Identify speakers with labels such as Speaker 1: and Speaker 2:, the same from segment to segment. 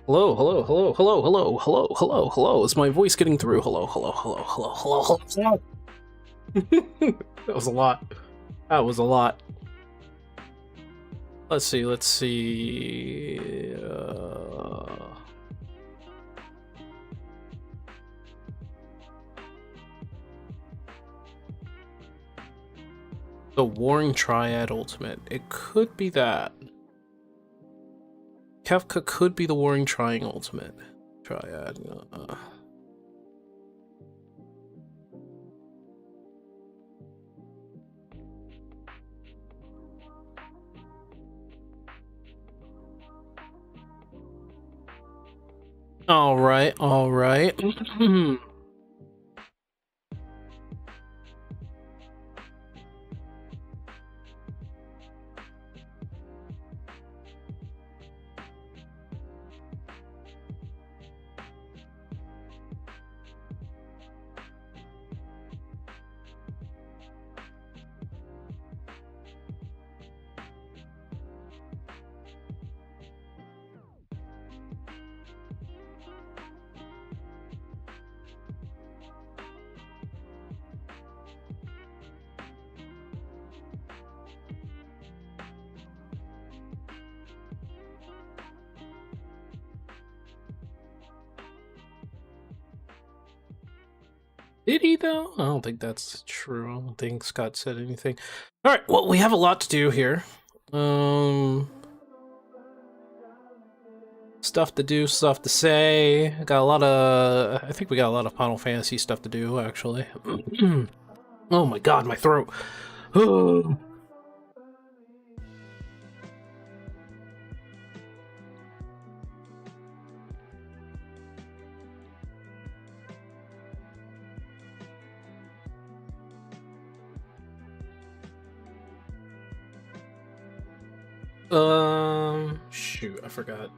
Speaker 1: Hello, hello, hello, hello, hello, hello, hello, hello. Is my voice getting through? Hello, hello, hello, hello, hello, hello. That was a lot. That was a lot. Let's see, let's see. The Warring Triad Ultimate. It could be that. Kefka could be the Warring Triad Ultimate. Triad. All right, all right. Did he though? I don't think that's true. I don't think Scott said anything. All right. Well, we have a lot to do here. Stuff to do, stuff to say. Got a lot of. I think we got a lot of Final Fantasy stuff to do, actually. Oh my god, my throat. Shoot, I forgot.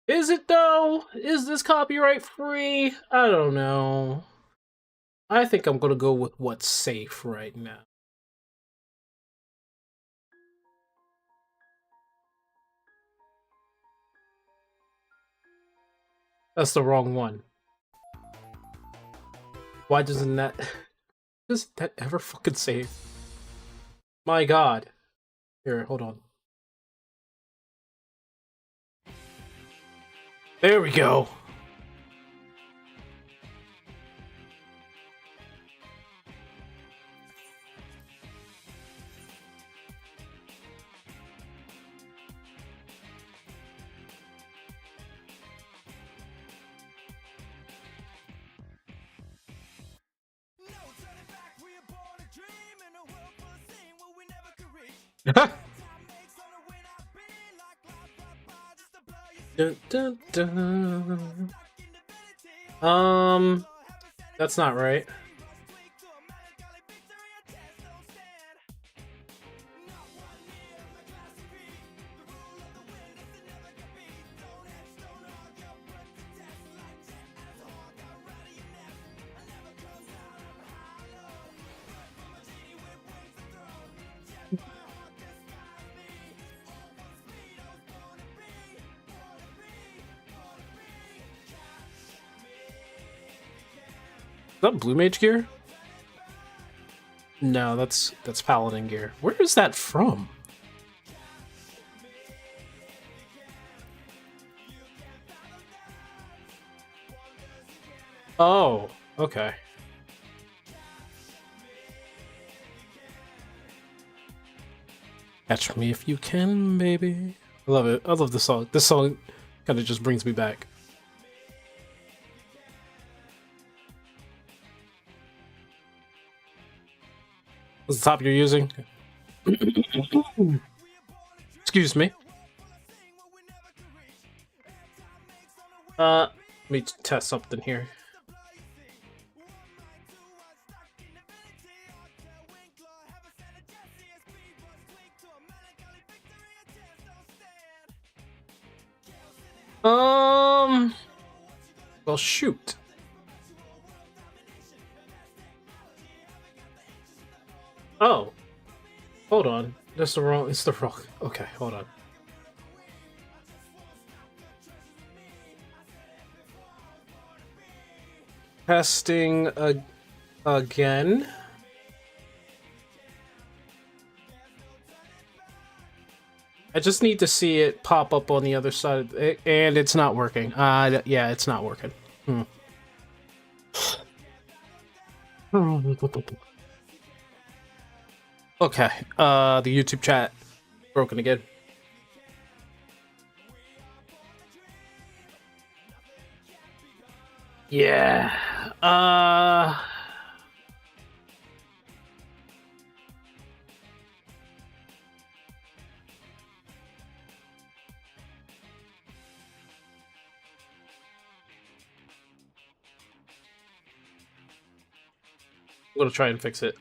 Speaker 1: Is it though? Is this copyright free? I don't know. I think I'm gonna go with what's safe right now. That's the wrong one. Why doesn't that... Doesn't that ever fucking save? My god. Here, hold on. There we go. Dun, dun, dun. That's not right. Is that Blue Mage gear? No, that's Paladin gear. Where is that from? Oh, okay. Catch me if you can, baby. I love it. I love this song. This song kind of just brings me back. What's the top you're using? Excuse me. Let me test something here. Well, shoot. Oh. Hold on. That's the wrong. It's the wrong. Okay, hold on. Testing again. I just need to see it pop up on the other side of it, and it's not working. Yeah, it's not working. Okay, the YouTube chat broken again. Yeah, I'm gonna try and fix it.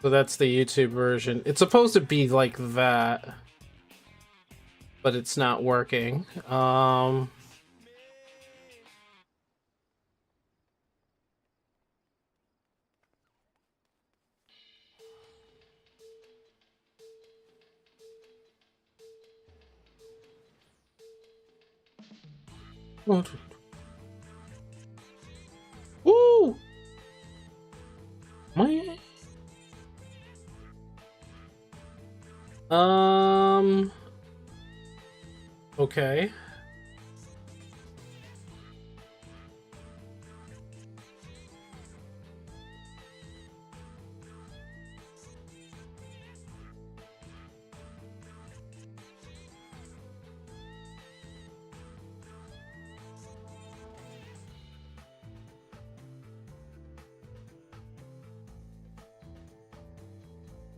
Speaker 1: So that's the YouTube version. It's supposed to be like that, but it's not working. What? Woo! My. Okay.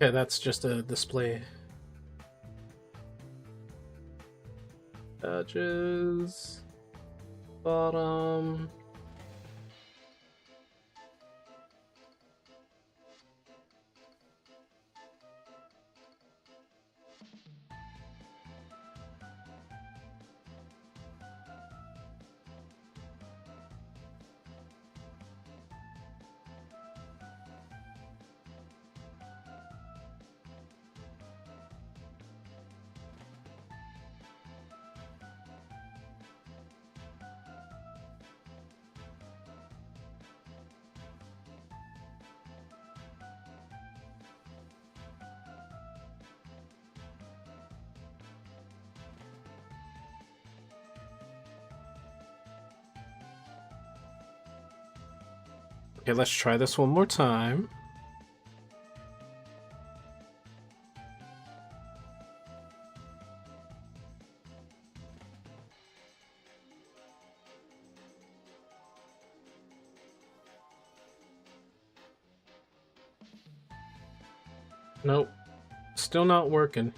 Speaker 1: Okay, that's just a display. Badges. Bottom. Okay, let's try this one more time. Nope. Still not working.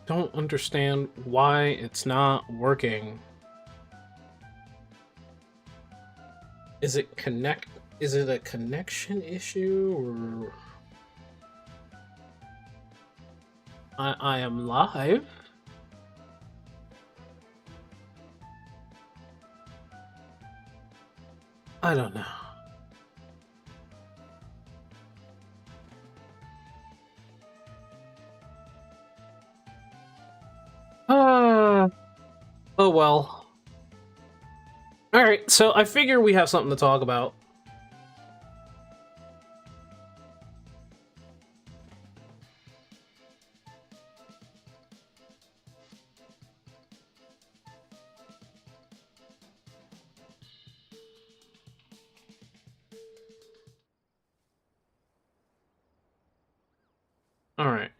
Speaker 1: Don't understand why it's not working. Is it a connection issue or I am live? I don't know. Oh well. Alright, so I figure we have something to talk about. Alright.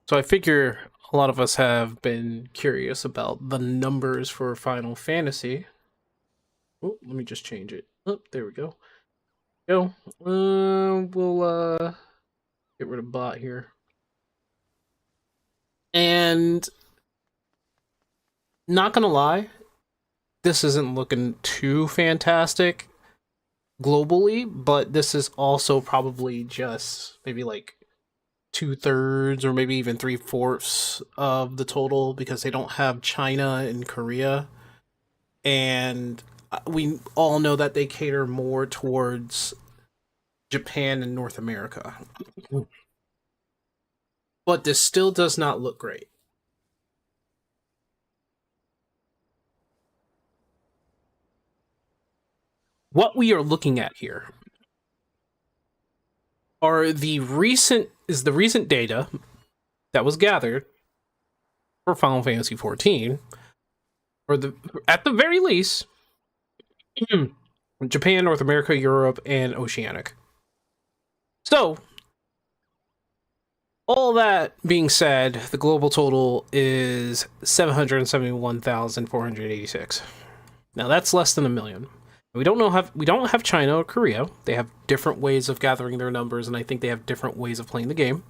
Speaker 1: So I figure a lot of us have been curious about the numbers for Final Fantasy. Oh, let me just change it. Oh, there we go. We'll get rid of bot here. And not gonna lie, this isn't looking too fantastic globally, but this is also probably just maybe like 2/3 or maybe even 3/4 of the total because they don't have China and Korea. And we all know that they cater more towards Japan and North America. But this still does not look great. What we are looking at here are the recent data that was gathered for Final Fantasy 14, or at the very least, Japan, North America, Europe, and Oceanic. So, all that being said, the global total is 771,486. Now that's less than a million. We don't have China or Korea. They have different ways of gathering their numbers, and I think they have different ways of playing the game.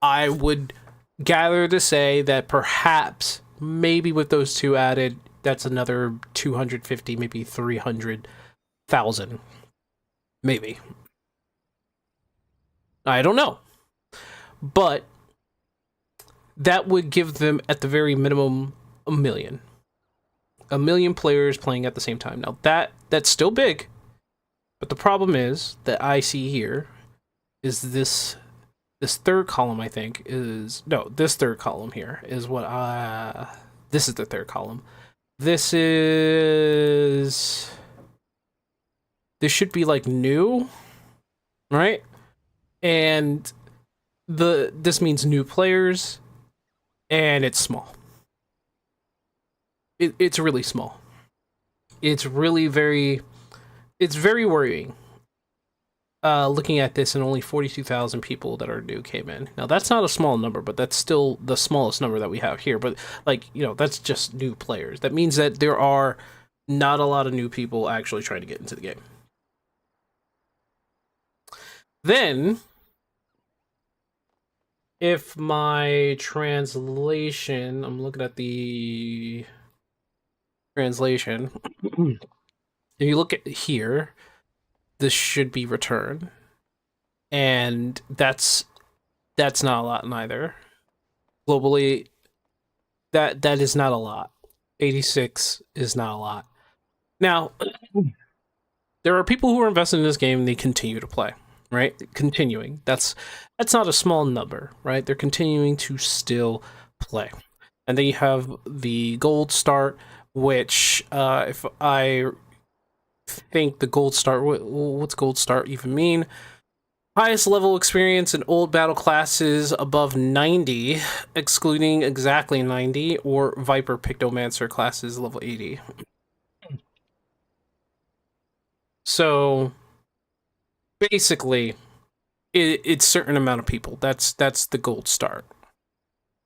Speaker 1: I would gather to say that perhaps, maybe with those two added, that's another 250, maybe 300,000. Maybe. I don't know. But that would give them, at the very minimum, a million. A million players playing at the same time. Now that's still big, but the problem is that I see here is this third column. I think is no, this third column here is what this is the third column. This should be like new, right? And this means new players, and it's small. It's really small. It's very worrying. Looking at this, and only 42,000 people that are new came in. Now that's not a small number, but that's still the smallest number that we have here. But that's just new players. That means that there are not a lot of new people actually trying to get into the game. Then, if my translation, I'm looking at the translation. If you look at here, this should be return, and that's not a lot neither. Globally, that is not a lot. 86 is not a lot. Now, there are people who are invested in this game and they continue to play, right? Continuing. That's not a small number, right? They're continuing to still play. And then you have the gold start, which if I think the gold start, what's gold start even mean? Highest level experience in old battle classes above 90, excluding exactly 90, or Viper Pictomancer classes level 80. So basically, it's a certain amount of people. That's the gold start.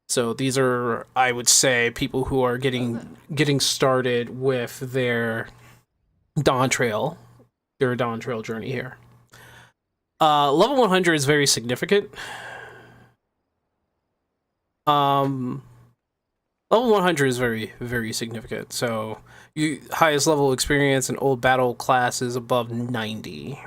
Speaker 1: So these are, I would say, people who are getting started with their Dawn Trail journey here. Level 100 is very significant. Level 100 is very, very significant. So highest level experience in old battle class is above 90.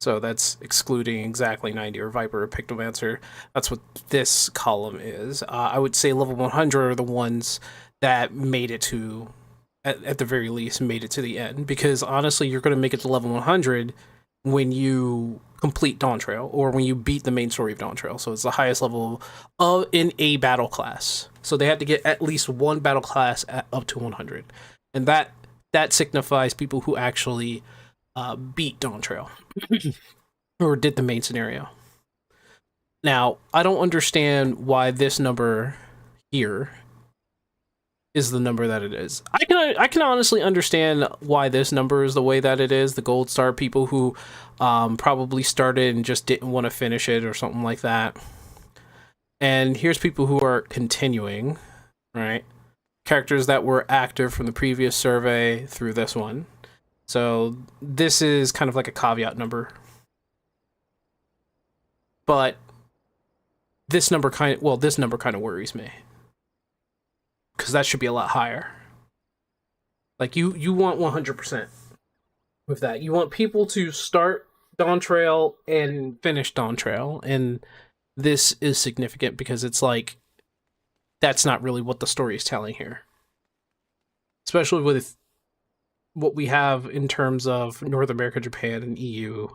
Speaker 1: So that's excluding exactly 90, or Viper or Pictomancer. That's what this column is. I would say level 100 are the ones that made it to, at the very least, made it to the end. Because honestly, you're going to make it to level 100 when you complete Dawn Trail, or when you beat the main story of Dawn Trail. So it's the highest level in a battle class. So they had to get at least one battle class up to 100. And that signifies people who actually beat Dawn Trail or did the main scenario. Now, I don't understand why this number here is the number that it is. I can honestly understand why this number is the way that it is. The gold star people who probably started and just didn't want to finish it or something like that. And here's people who are continuing, right? Characters that were active from the previous survey through this one. So this is kind of like a caveat number. But this number kind of worries me. Because that should be a lot higher. Like you want 100% with that. You want people to start Dawn Trail and finish Dawn Trail, and this is significant because it's like that's not really what the story is telling here. Especially with what we have in terms of North America, Japan, and EU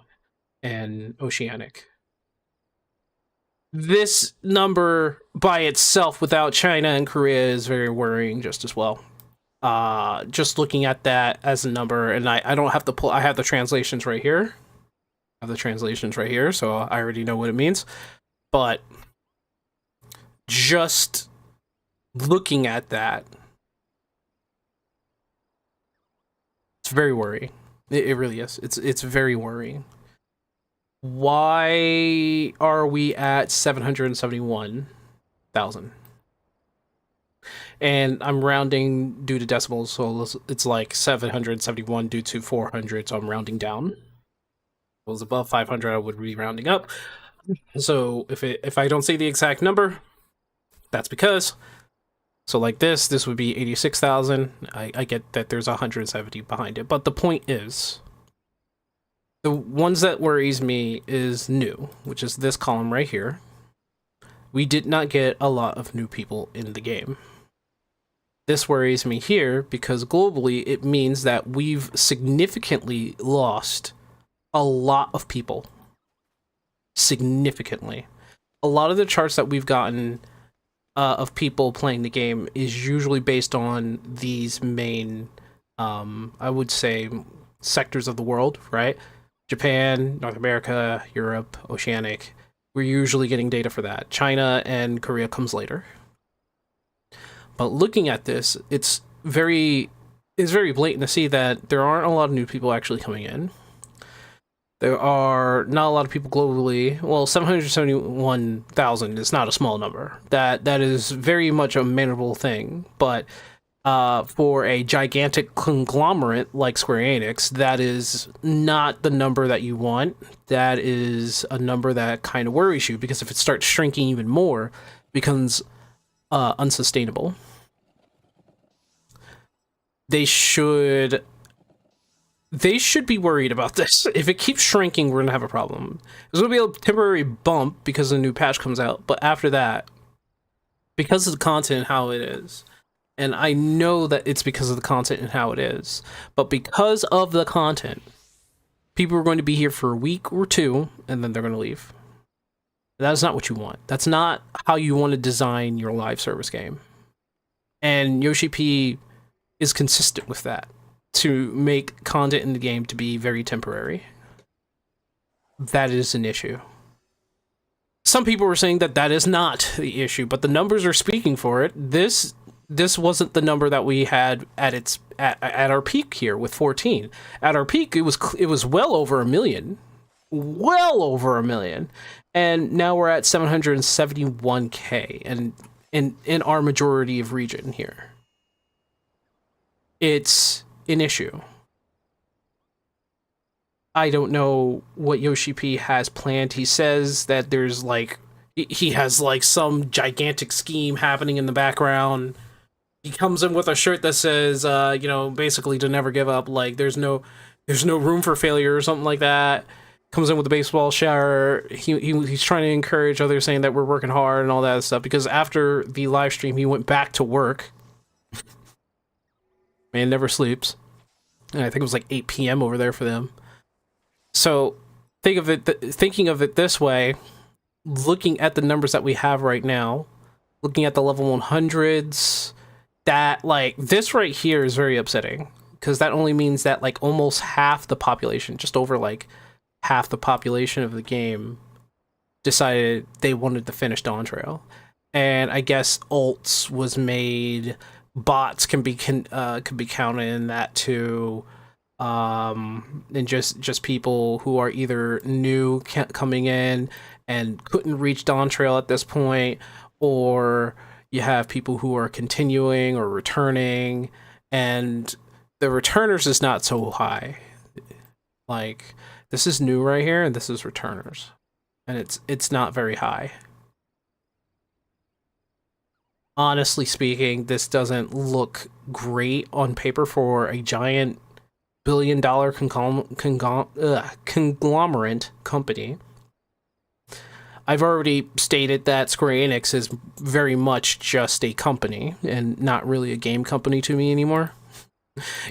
Speaker 1: and Oceanic. This number by itself without China and Korea is very worrying just as well. Just looking at that as a number, and I don't have to pull, I have the translations right here. So I already know what it means. But just looking at that, it's very worrying. It really is. It's very worrying. Why are we at 771,000? And I'm rounding due to decimals, so it's like 771 due to 400, so I'm rounding down. If it was above 500, I would be rounding up. So if I don't say the exact number, that's because. So like this would be 86,000. I get that there's 170 behind it, but the point is, the ones that worries me is new, which is this column right here. We did not get a lot of new people in the game. This worries me here because globally it means that we've significantly lost a lot of people. Significantly. A lot of the charts that we've gotten of people playing the game is usually based on these main, I would say, sectors of the world, right? Japan, North America, Europe, Oceanic. We're usually getting data for that. China and Korea comes later. But looking at this, it's very blatant to see that there aren't a lot of new people actually coming in. There are not a lot of people globally. Well, 771,000 is not a small number. That is very much a manageable thing. But for a gigantic conglomerate like Square Enix, that is not the number that you want. That is a number that kind of worries you, because if it starts shrinking even more, it becomes unsustainable. They should be worried about this. If it keeps shrinking, we're gonna have a problem. There's gonna be a temporary bump because a new patch comes out, but after that, because of the content and how it is, and I know that it's because of the content and how it is, but because of the content, people are going to be here for a week or two, and then they're going to leave. That is not what you want. That's not how you want to design your live service game. And Yoshi P is consistent with that, to make content in the game to be very temporary. That is an issue. Some people were saying that that is not the issue, but the numbers are speaking for it. This wasn't the number that we had at our peak here with 14. At our peak, it was well over 1 million. Well over 1 million. And now we're at 771K and in our majority of region here. It's an issue. I don't know what Yoshi P has planned. He says that there's like, he has like some gigantic scheme happening in the background. He comes in with a shirt that says, basically to never give up. Like there's no room for failure or something like that. Comes in with a baseball shirt. He's trying to encourage others, saying that we're working hard and all that stuff. Because after the live stream, he went back to work. Man never sleeps. And I think it was like 8 p.m. over there for them. So thinking of it this way, looking at the numbers that we have right now, looking at the level 100s, that like this right here is very upsetting, because that only means that like almost half the population, just over like half the population of the game, decided they wanted to finish Dawn Trail. And I guess alts was made, bots can be counted in that too, and just people who are either new coming in and couldn't reach Dawn Trail at this point, or you have people who are continuing or returning, and the returners is not so high. Like, this is new right here, and this is returners, and it's not very high. Honestly speaking, this doesn't look great on paper for a giant billion-dollar conglomerate company. I've already stated that Square Enix is very much just a company and not really a game company to me anymore.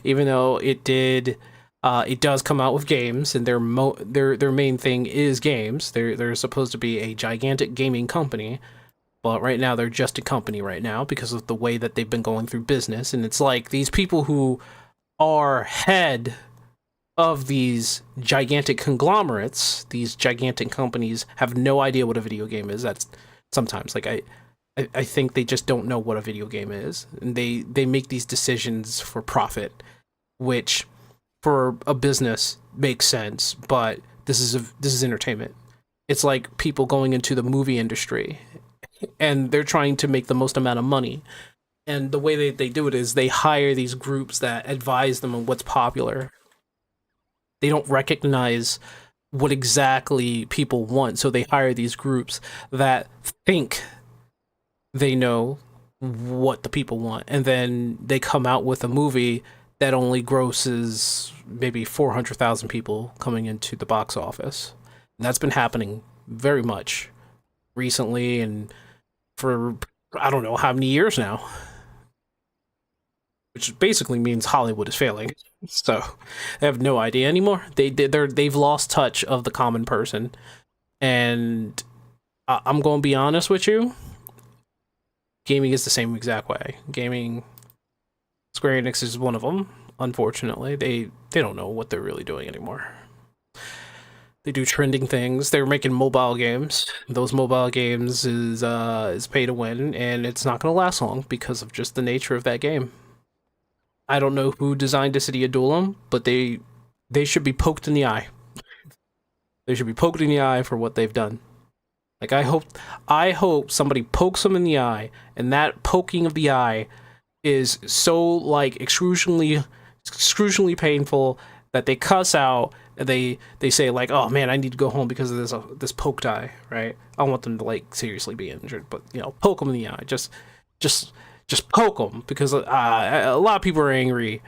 Speaker 1: Even though it does come out with games, and their main thing is games. They're supposed to be a gigantic gaming company, but right now they're just a company right now because of the way that they've been going through business. And it's like these people who are head of these gigantic conglomerates, these gigantic companies, have no idea what a video game is. That's sometimes like I think they just don't know what a video game is, and they make these decisions for profit, which for a business makes sense, but this is entertainment. It's like people going into the movie industry, and they're trying to make the most amount of money. And the way they do it is they hire these groups that advise them on what's popular. They don't recognize what exactly people want, so they hire these groups that think they know what the people want, and then they come out with a movie that only grosses maybe 400,000 people coming into the box office. And that's been happening very much recently and for I don't know how many years now, which basically means Hollywood is failing. So they have no idea anymore. They've lost touch of the common person, and I'm going to be honest with you. Gaming is the same exact way. Gaming, Square Enix is one of them. Unfortunately, they don't know what they're really doing anymore. They do trending things. They're making mobile games. Those mobile games is pay to win, and it's not going to last long because of just the nature of that game. I don't know who designed the city of Dulam, but they should be poked in the eye. They should be poked in the eye for what they've done. Like I hope somebody pokes them in the eye, and that poking of the eye is so like excruciatingly painful that they cuss out. They say like, "Oh man, I need to go home because of this poked eye." Right? I don't want them to like seriously be injured, but poke them in the eye. Just poke them because a lot of people are angry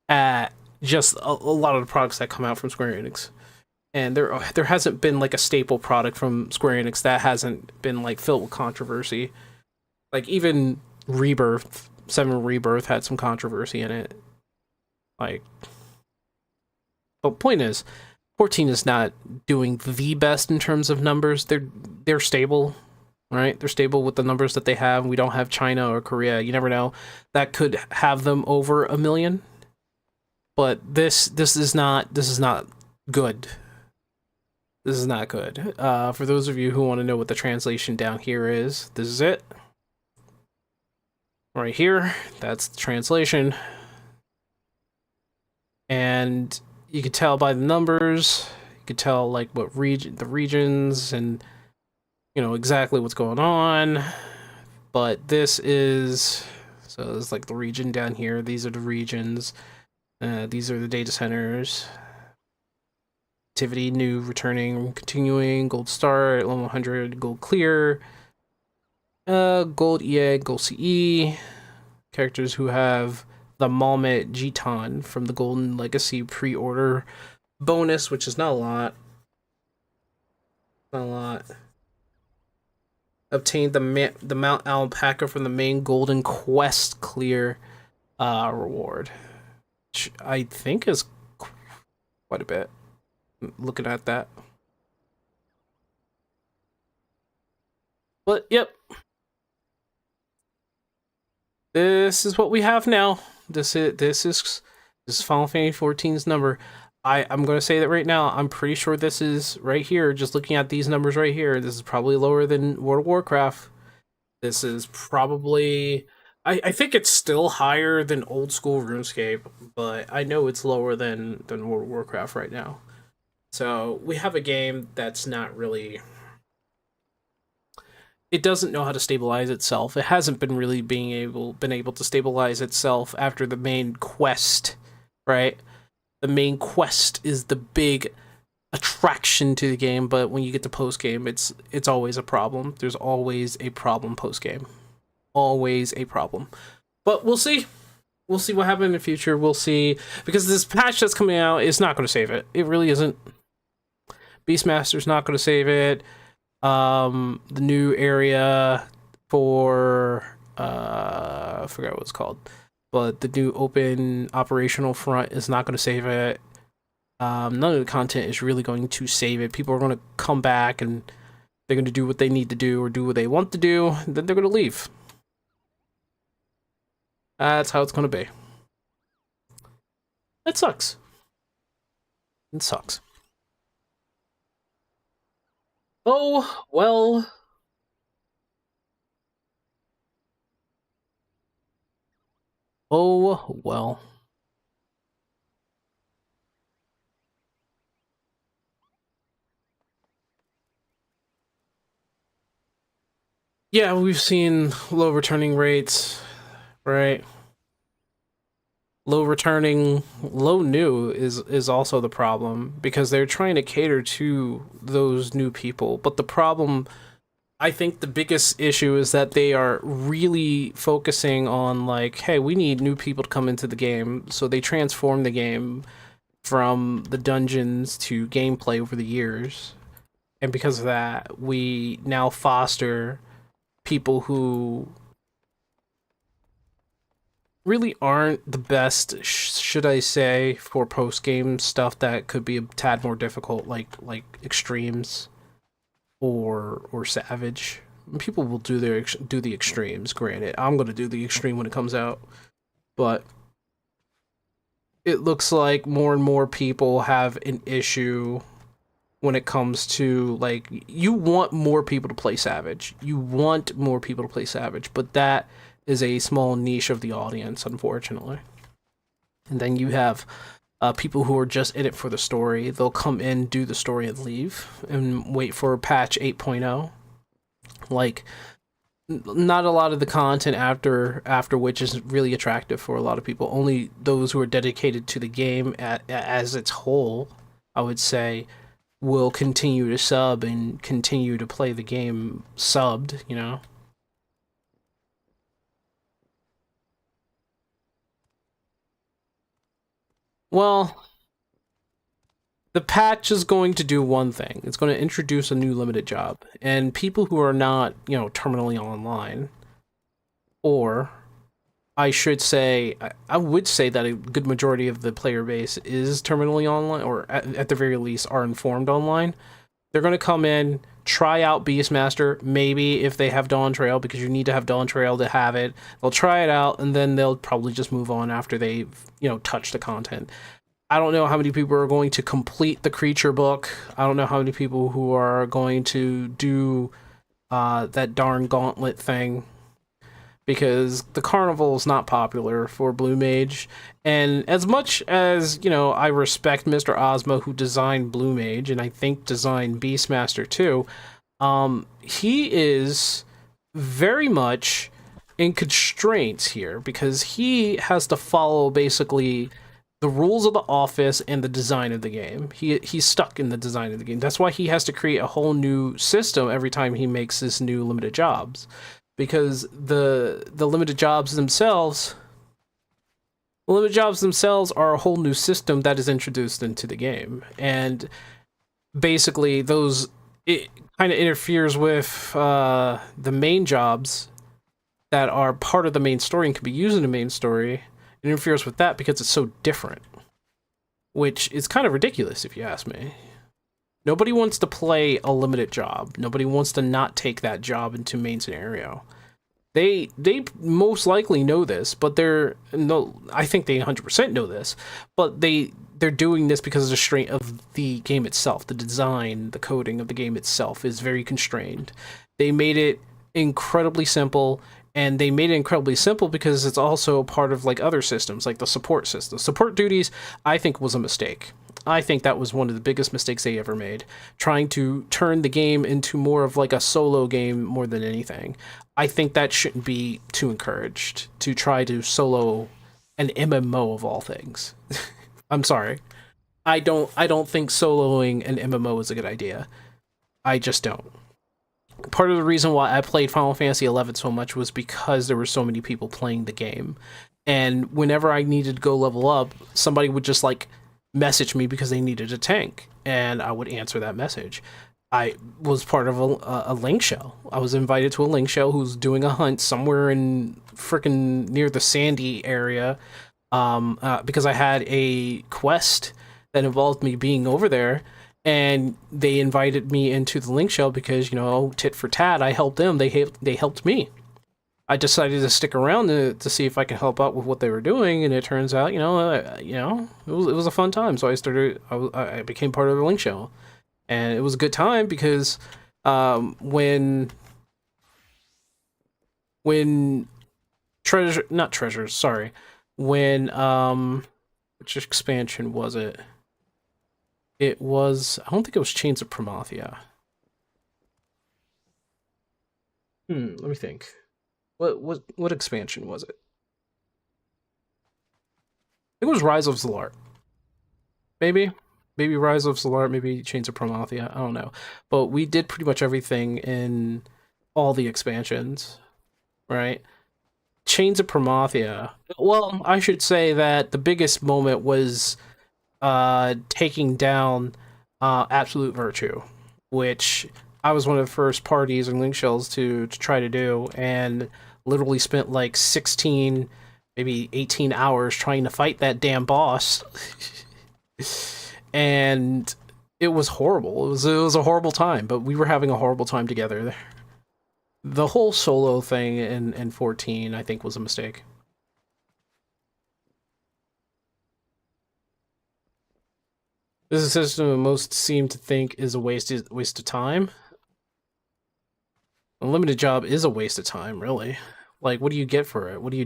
Speaker 1: at just a lot of the products that come out from Square Enix. And there hasn't been like a staple product from Square Enix that hasn't been like filled with controversy. Like even Rebirth, 7 Rebirth had some controversy in it. Like, but point is, 14 is not doing the best in terms of numbers. They're stable, right? They're stable with the numbers that they have. We don't have China or Korea. You never know. That could have them over 1 million. But this is not good. This is not good. For those of you who want to know what the translation down here is, this is it. Right here, that's the translation. And you can tell by the numbers, you can tell like what the regions and exactly what's going on. But this is, so it's like the region down here. These are the regions. These are the data centers. Activity, new, returning, continuing, gold star at level 100, gold clear, gold EA, gold CE, characters who have the Malmet Giton from the Golden Legacy pre-order bonus, which is not a lot. Not a lot. Obtained the Mount Alpaca from the main Golden Quest clear reward, which I think is quite a bit. Looking at that, but yep, this is what we have now. This is Final Fantasy 14's number. I'm going to say that right now. I'm pretty sure this is right here. Just looking at these numbers right here, this is probably lower than World of Warcraft. This is probably. I think it's still higher than old school RuneScape, but I know it's lower than World of Warcraft right now. So we have a game that's not really it doesn't know how to stabilize itself. It hasn't been really been able to stabilize itself after the main quest, right? The main quest is the big attraction to the game, but when you get to post game, it's always a problem. There's always a problem post game. Always a problem. But we'll see. We'll see what happens in the future. We'll see, because this patch that's coming out is not going to save it. It really isn't. Beastmaster's not going to save it. The new area for I forgot what it's called, but the new open operational front is not going to save it. None of the content is really going to save it. People are going to come back and they're going to do what they need to do or do what they want to do. Then they're going to leave. That's how it's going to be. That sucks. It sucks. Oh, well. Oh, well. Yeah, we've seen low returning rates, right? Low new is also the problem, because they're trying to cater to those new people. But the problem, I think the biggest issue is that they are really focusing on, like, hey, we need new people to come into the game. So they transform the game from the dungeons to gameplay over the years. And because of that, we now foster people who really aren't the best, should I say, for post game stuff that could be a tad more difficult, like extremes or savage. People will do the extremes. Granted, I'm gonna do the extreme when it comes out, but it looks like more and more people have an issue when it comes to, like, you want more people to play savage. You want more people to play savage, but that is a small niche of the audience, unfortunately. And then you have people who are just in it for the story. They'll come in, do the story, and leave, and wait for patch 8.0. Like, not a lot of the content after which is really attractive for a lot of people. Only those who are dedicated to the game as its whole, I would say, will continue to sub and continue to play the game subbed, you know? Well, the patch is going to do one thing. It's going to introduce a new limited job. And people who are not, terminally online, or I should say, I would say that a good majority of the player base is terminally online, or at the very least are informed online. They're going to come in, try out Beastmaster, maybe if they have Dawn Trail, because you need to have Dawn Trail to have it. They'll try it out, and then they'll probably just move on after they've, touched the content. I don't know how many people are going to complete the creature book. I don't know how many people who are going to do that darn gauntlet thing, because the carnival is not popular for Blue Mage. And as much as, I respect Mr. Ozma, who designed Blue Mage, and I think designed Beastmaster too, he is very much in constraints here, because he has to follow basically the rules of the office and the design of the game. He's stuck in the design of the game. That's why he has to create a whole new system every time he makes this new limited jobs, because the limited jobs themselves are a whole new system that is introduced into the game. And basically it kind of interferes with the main jobs that are part of the main story and can be used in the main story. It interferes with that because it's so different, which is kind of ridiculous if you ask me. Nobody wants to play a limited job. Nobody wants to not take that job into main scenario. They most likely know this, but I think they 100% know this, but they're doing this because of the constraint of the game itself. The design, the coding of the game itself is very constrained. They made it incredibly simple, and they made it incredibly simple because it's also part of, like, other systems, like the support system. Support duties, I think, was a mistake. I think that was one of the biggest mistakes they ever made, trying to turn the game into more of like a solo game more than anything. I think that shouldn't be too encouraged to try to solo an MMO of all things. I'm sorry. I don't think soloing an MMO is a good idea. I just don't. Part of the reason why I played Final Fantasy XI so much was because there were so many people playing the game. And whenever I needed to go level up, somebody would just like message me because they needed a tank, and I would answer that message. I was part of a link show. I was invited to a link show who's doing a hunt somewhere in freaking near the Sandy area, because I had a quest that involved me being over there, and they invited me into the link show because tit for tat. I helped them. They helped me. I decided to stick around to see if I could help out with what they were doing, and it turns out, it was a fun time. So I became part of the link show, and it was a good time because when treasure not treasures, sorry, when which expansion was it? It was, I don't think it was Chains of Promathia. Let me think. What expansion was it? It was Rise of Zalart. Maybe. Maybe Rise of Zalart, maybe Chains of Promathia, I don't know. But we did pretty much everything in all the expansions, right? Chains of Promathia. Well, I should say that the biggest moment was taking down Absolute Virtue, which I was one of the first parties in Link Shells to try to do, and literally spent like 16, maybe 18 hours trying to fight that damn boss. And it was horrible. It was a horrible time, but we were having a horrible time together. The whole solo thing in 14, I think, was a mistake. This is a system most seem to think is a waste of time. A limited job is a waste of time, really. Like, what do you get for it? What do?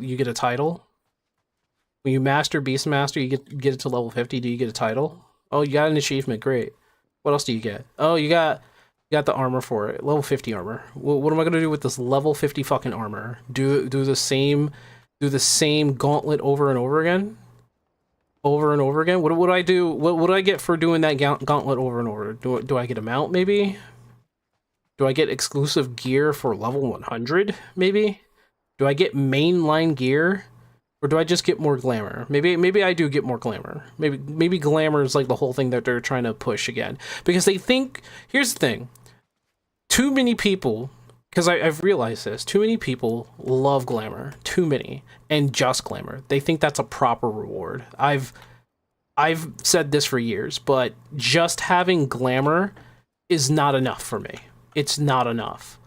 Speaker 1: You get a title? When you master Beastmaster, you get it to level 50. Do you get a title? Oh, you got an achievement. Great. What else do you get? Oh, you got the armor for it. Level 50 armor. What am I gonna do with this level 50 fucking armor? Do the same gauntlet over and over again? Over and over again? What would I do? What would I get for doing that gauntlet over and over? Do I get a mount, maybe? Do I get exclusive gear for level 100, maybe? Do I get mainline gear? Or do I just get more glamour? Maybe I do get more glamour. Maybe glamour is like the whole thing that they're trying to push again. Because they think, here's the thing. Too many people, because I've realized this, too many people love glamour. Too many. And just glamour. They think that's a proper reward. I've said this for years, but just having glamour is not enough for me. It's not enough.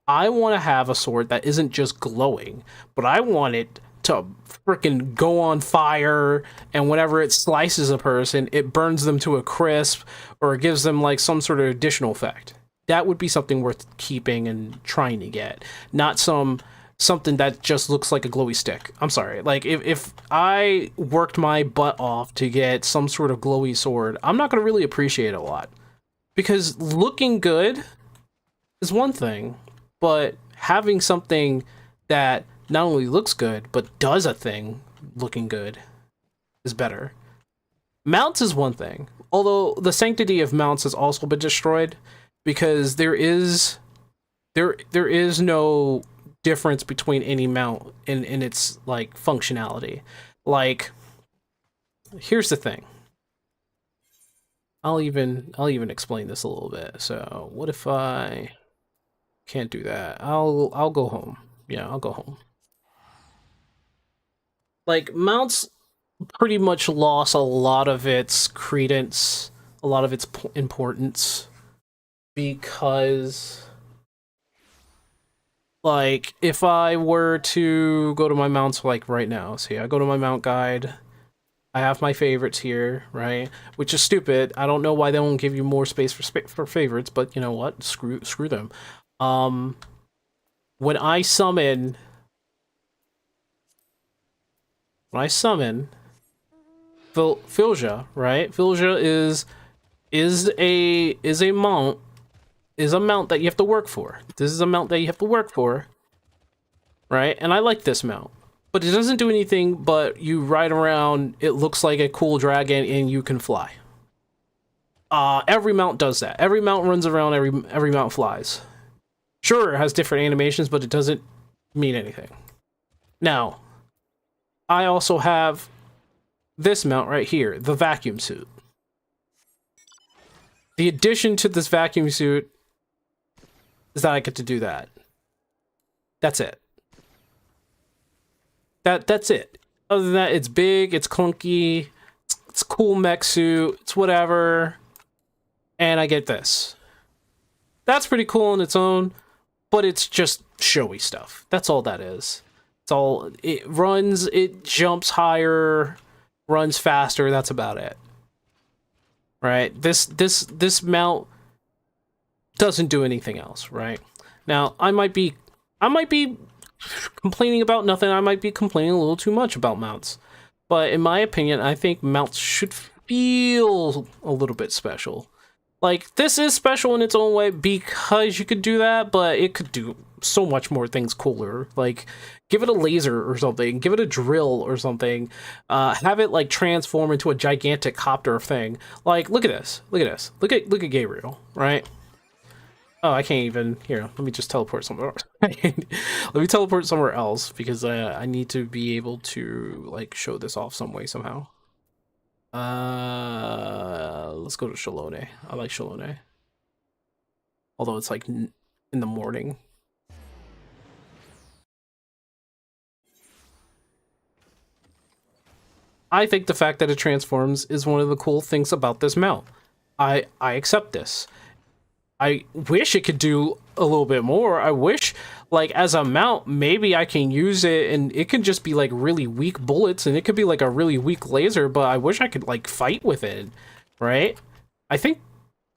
Speaker 1: I want to have a sword that isn't just glowing, but I want it to freaking go on fire, and whenever it slices a person, it burns them to a crisp, or it gives them like some sort of additional effect. That would be something worth keeping and trying to get, not something that just looks like a glowy stick. I'm sorry. Like, if I worked my butt off to get some sort of glowy sword, I'm not going to really appreciate it a lot. Because looking good is one thing, but having something that not only looks good, but does a thing looking good is better. Mounts is one thing, although the sanctity of mounts has also been destroyed, because there is no difference between any mount in its like functionality. Like, here's the thing. I'll even explain this a little bit. So what if I can't do that? I'll go home. Yeah, I'll go home. Like, mounts pretty much lost a lot of its credence, a lot of its importance, because like, if I were to go to my mounts like right now, see, I go to my mount guide, I have my favorites here, right? Which is stupid. I don't know why they don't give you more space for favorites, but you know what? Screw them. Um, when I summon, when I summon, Filja, right? Filja is a mount is a mount that you have to work for. This is a mount that you have to work for, right? And I like this mount. But it doesn't do anything but you ride around, it looks like a cool dragon and you can fly. Every mount does that. Every mount runs around, every mount flies. Sure, it has different animations, but it doesn't mean anything. Now, I also have this mount right here, the vacuum suit. The addition to this vacuum suit is that I get to do that. That's it. That's it. Other than that, it's big, it's clunky, it's cool mech suit, it's whatever. And I get this. That's pretty cool on its own, but it's just showy stuff. That's all that is. It's all it runs, it jumps higher, runs faster, that's about it. Right? This mount doesn't do anything else, right? Now, I might be complaining about nothing. I might be complaining a little too much about mounts. But in my opinion, I think mounts should feel a little bit special. Like, this is special in its own way because you could do that, but it could do so much more things cooler. Like, give it a laser or something, give it a drill or something, have it, like, transform into a gigantic copter thing. Like, look at this, look at this, look at Gabriel, right? Oh, I can't even. Here, let me just teleport somewhere. Let me teleport somewhere else because I need to be able to like show this off some way somehow. Let's go to Shalone. I like Shalone, although it's like in the morning. I think the fact that it transforms is one of the cool things about this mount. I accept this. I wish it could do a little bit more. I wish, like, as a mount, maybe I can use it and it can just be, like, really weak bullets and it could be, like, a really weak laser, but I wish I could, like, fight with it, right? I think,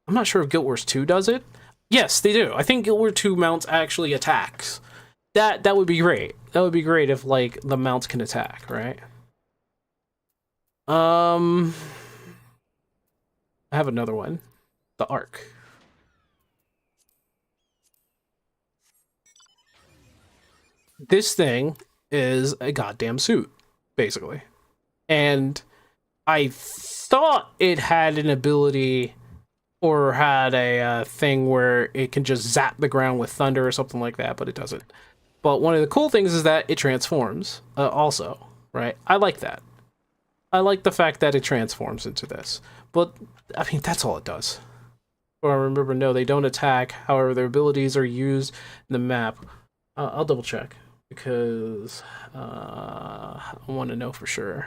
Speaker 1: I'm not sure if Guild Wars 2 does it. Yes, they do. I think Guild Wars 2 mounts actually attacks. That would be great. That would be great if, like, the mounts can attack, right? I have another one. The Arc. This thing is a goddamn suit, basically. And I thought it had an ability or had a thing where it can just zap the ground with thunder or something like that, but it doesn't. But one of the cool things is that it transforms, also, right? I like that. I like the fact that it transforms into this. But, I mean, that's all it does. Or remember, no, they don't attack. However, their abilities are used in the map. I'll double check because I want to know for sure.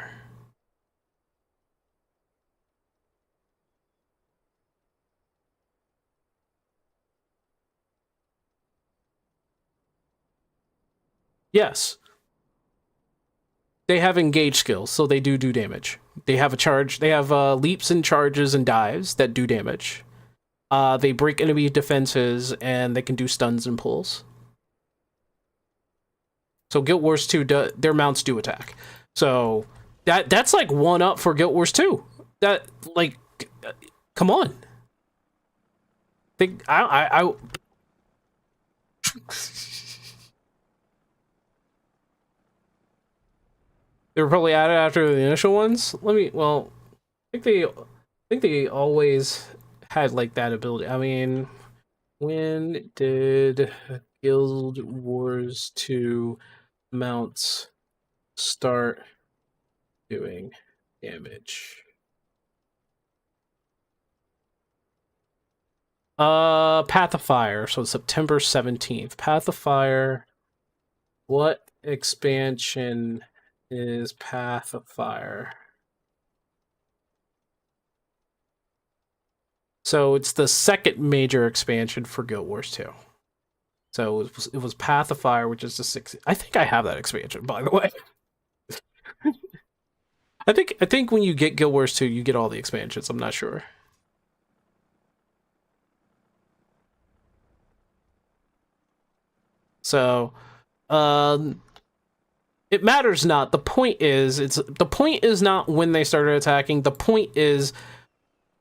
Speaker 1: Yes, they have engage skills, so they do damage. They have a charge. They have leaps and charges and dives that do damage. They break enemy defenses and they can do stuns and pulls. So Guild Wars 2, their mounts do attack. So that's like one up for Guild Wars 2. That like, come on. Think I they were probably added after the initial ones. Well, I think they always had like that ability. I mean, when did Guild Wars 2 mounts start doing damage? Path of Fire, so September 17th. Path of Fire. What expansion is Path of Fire? So it's the second major expansion for Guild Wars 2. So it was Path of Fire, which is the sixth. I think I have that expansion, by the way. I think when you get Guild Wars 2, you get all the expansions. I'm not sure. So, um, It matters not. The point is not when they started attacking. The point is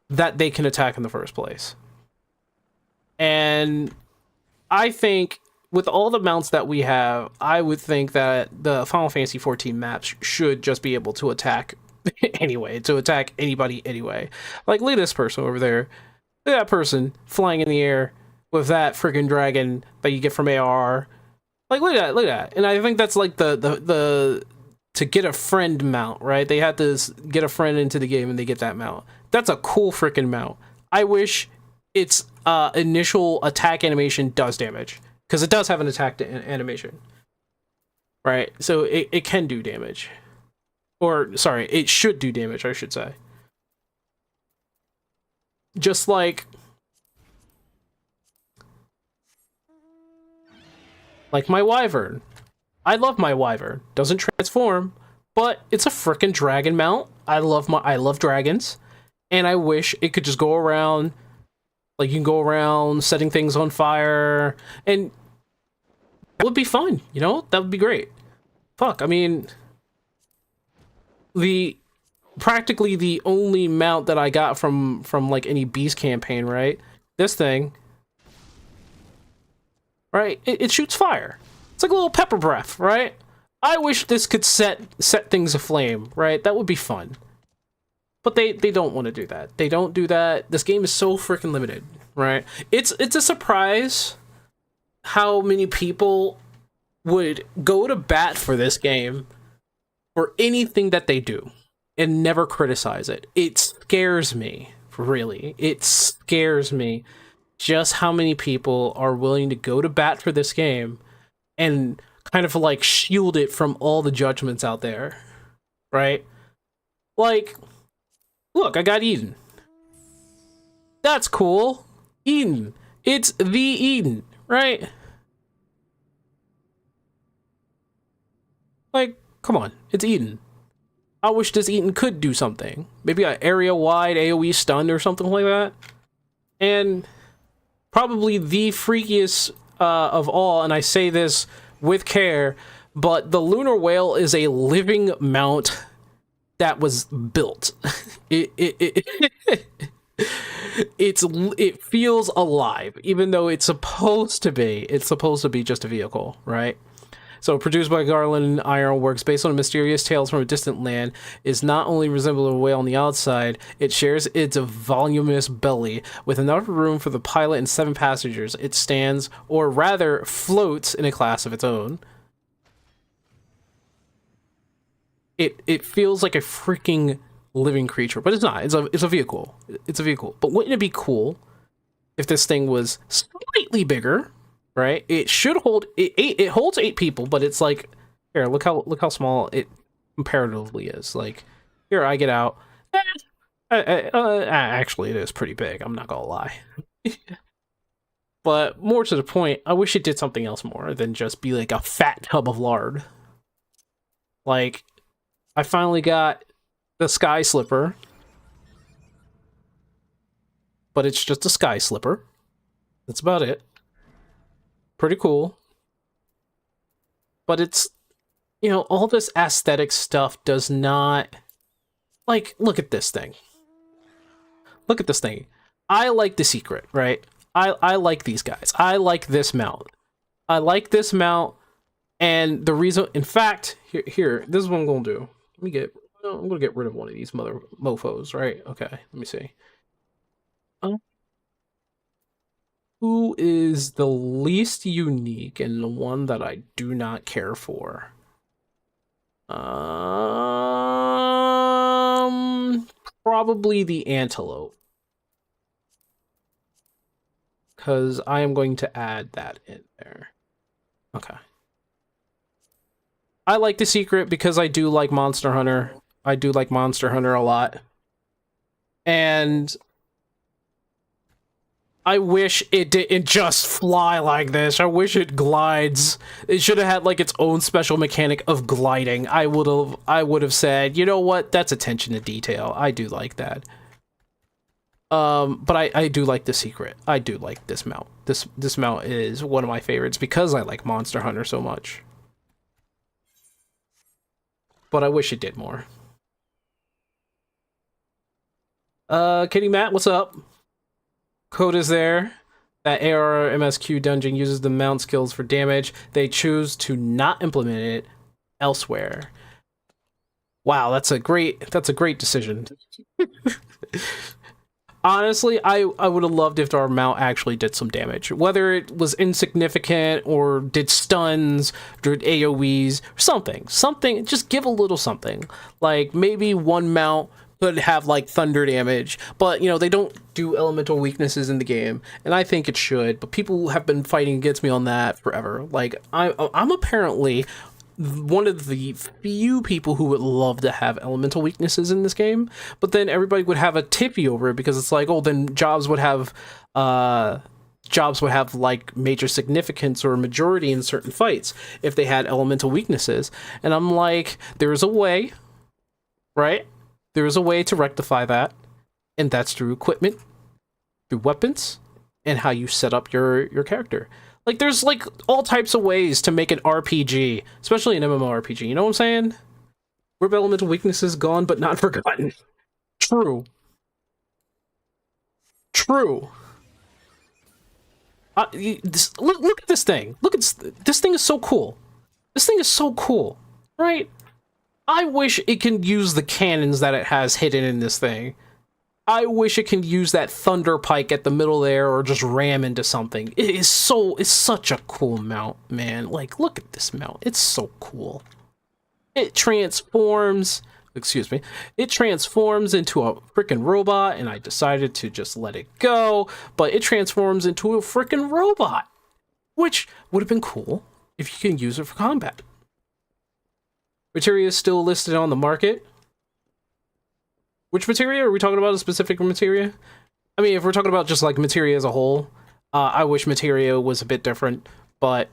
Speaker 1: that they can attack in the first place. And I think with all the mounts that we have, I would think that the Final Fantasy 14 maps should just be able to attack anyway, to attack anybody anyway. Like, look at this person over there. Look at that person flying in the air with that freaking dragon that you get from AR. Like, look at that, look at that. And I think that's like the to get a friend mount, right? They had to get a friend into the game and they get that mount. That's a cool freaking mount. I wish its initial attack animation does damage, because it does have an attack animation, right? So it can do damage. Or, sorry, it should do damage, I should say. Just like my Wyvern. I love my Wyvern. Doesn't transform, but it's a frickin' dragon mount. I love dragons, and I wish it could just go around. Like, you can go around setting things on fire, and that would be fun, you know? That would be great. Fuck, I mean, practically the only mount that I got from like any Beast campaign, right? This thing, right? It shoots fire. It's like a little pepper breath, right? I wish this could set things aflame, right? That would be fun. But they don't want to do that. They don't do that. This game is so freaking limited, right? It's a surprise how many people would go to bat for this game for anything that they do and never criticize it. It scares me, really. It scares me just how many people are willing to go to bat for this game and kind of like shield it from all the judgments out there, right? Like, look, I got Eden. That's cool. Eden. It's the Eden, right? Like, come on, it's Eden. I wish this Eden could do something. Maybe an area-wide AoE stun or something like that. And probably the freakiest of all, and I say this with care, but the Lunar Whale is a living mount that was built. It feels alive, even though it's supposed to be. It's supposed to be just a vehicle, right? So, produced by Garland Ironworks, based on mysterious tales from a distant land, is not only resemble a whale on the outside, it shares its voluminous belly. With enough room for the pilot and 7 passengers, it stands, or rather floats, in a class of its own. It feels like a freaking living creature, but it's not. It's a vehicle. It's a vehicle. But wouldn't it be cool if this thing was slightly bigger? Right? It should hold it holds 8 people, but it's like, here, look how small it comparatively is. Like, here, I get out. Actually, it is pretty big. I'm not gonna lie. But more to the point, I wish it did something else more than just be like a fat tub of lard. Like, I finally got the Sky Slipper, but it's just a Sky Slipper. That's about it. Pretty cool. But it's, you know, all this aesthetic stuff does not, like, look at this thing. Look at this thing. I like the secret, right? I like these guys. I like this mount. I like this mount, and the reason, in fact, here, this is what I'm gonna do. I'm gonna get rid of one of these mother mofos, right? Okay, let me see. Who is the least unique and the one that I do not care for? Probably the antelope. Because I am going to add that in there. Okay. I like the secret because I do like Monster Hunter. I do like Monster Hunter a lot. And I wish it didn't just fly like this. I wish it glides. It should have had like its own special mechanic of gliding. I would have said, you know what? That's attention to detail. I do like that. But I do like the secret. I do like this mount. This mount is one of my favorites because I like Monster Hunter so much. but I wish it did more. Kitty Matt, what's up? Code is there. That ARMSQ dungeon uses the mount skills for damage. They choose to not implement it elsewhere. Wow, that's a great decision. Honestly, I would have loved if our mount actually did some damage. Whether it was insignificant or did stuns, did AoEs, something. Something, just give a little something. Like, maybe one mount could have, like, thunder damage. But, you know, they don't do elemental weaknesses in the game. And I think it should. But people have been fighting against me on that forever. Like, I'm apparently one of the few people who would love to have elemental weaknesses in this game, but then everybody would have a tippy over it because it's like, oh, then jobs would have like major significance or majority in certain fights if they had elemental weaknesses. And I'm like, there's a way, right? There's a way to rectify that, and that's through equipment, through weapons, and how you set up your character. Like, there's, like, all types of ways to make an RPG, especially an MMORPG, you know what I'm saying? Where elemental weaknesses gone, but not forgotten. True. True. Look at this thing. Look at this thing is so cool. This thing is so cool, right? I wish it can use the cannons that it has hidden in this thing. I wish it can use that thunder pike at the middle there or just ram into something. It's such a cool mount, man. Like, look at this mount. It's so cool. It transforms, it transforms into a freaking robot, and I decided to just let it go, but it transforms into a freaking robot, which would have been cool if you can use it for combat. Materia is still listed on the market. Which materia? Are we talking about a specific materia? I mean, if we're talking about just like materia as a whole, I wish materia was a bit different, but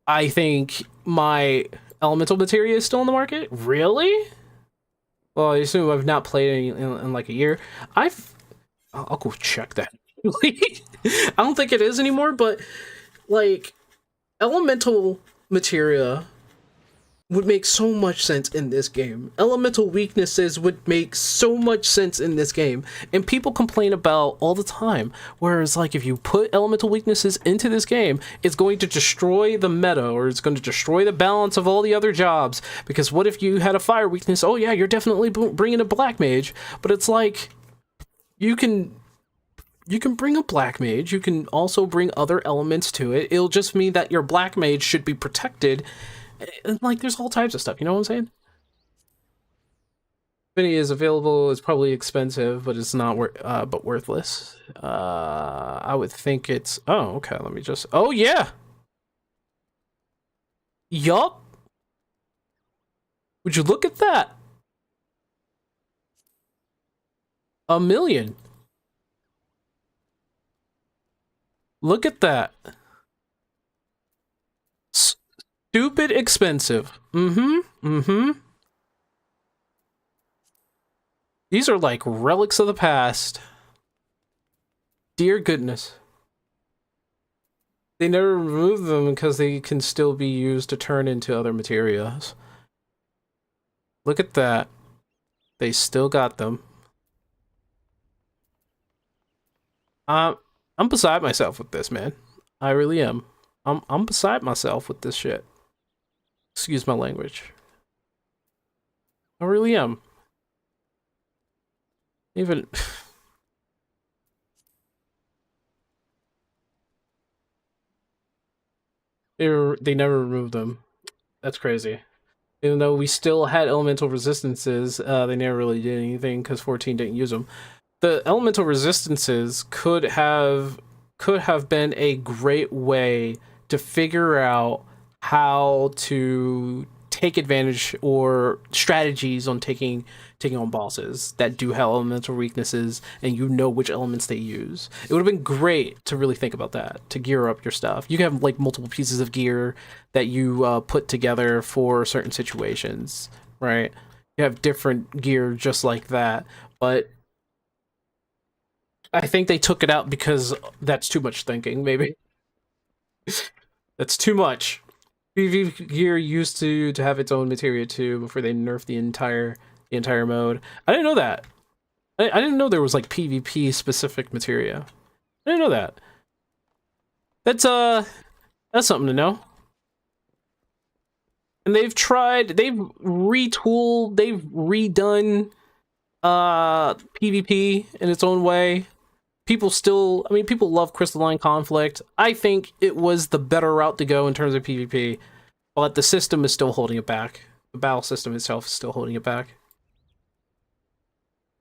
Speaker 1: I think my elemental materia is still on the market. Really? Well, I assume I've not played any in like a year. I'll go check that. I don't think it is anymore, but like elemental materia would make so much sense in this game. Elemental weaknesses would make so much sense in this game, and people complain about all the time. Whereas, like, if you put elemental weaknesses into this game, it's going to destroy the meta, or it's going to destroy the balance of all the other jobs. Because what if you had a fire weakness? Oh yeah, you're definitely bringing a black mage, but it's like you can bring a black mage. You can also bring other elements to it. It'll just mean that your black mage should be protected. And, like, there's all types of stuff, you know what I'm saying? Mini is available, it's probably expensive, but it's not but worthless. I would think it's, oh, okay, let me just, oh yeah! Yup! Would you look at that? 1,000,000. Look at that. Stupid expensive. These are like relics of the past. Dear goodness. They never remove them because they can still be used to turn into other materials. Look at that. They still got them. I'm beside myself with this, man. I really am. I'm beside myself with this shit. Excuse my language. I really am. Even they never removed them. That's crazy. Even though we still had elemental resistances, they never really did anything because 14 didn't use them. The elemental resistances could have been a great way to figure out how to take advantage or strategies on taking on bosses that do have elemental weaknesses, and you know which elements they use. It would have been great to really think about that, to gear up your stuff. You can have like multiple pieces of gear that you put together for certain situations, right? You have different gear just like that, but I think they took it out because that's too much thinking, maybe. That's too much. PvP gear used to have its own materia too before they nerfed the entire mode. I didn't know that. I didn't know there was like PvP specific materia. I didn't know that. That's that's something to know. And they've retooled, they've redone PvP in its own way. People still, I mean, people love crystalline conflict. I think it was the better route to go in terms of PvP, but the system is still holding it back. The battle system itself is still holding it back.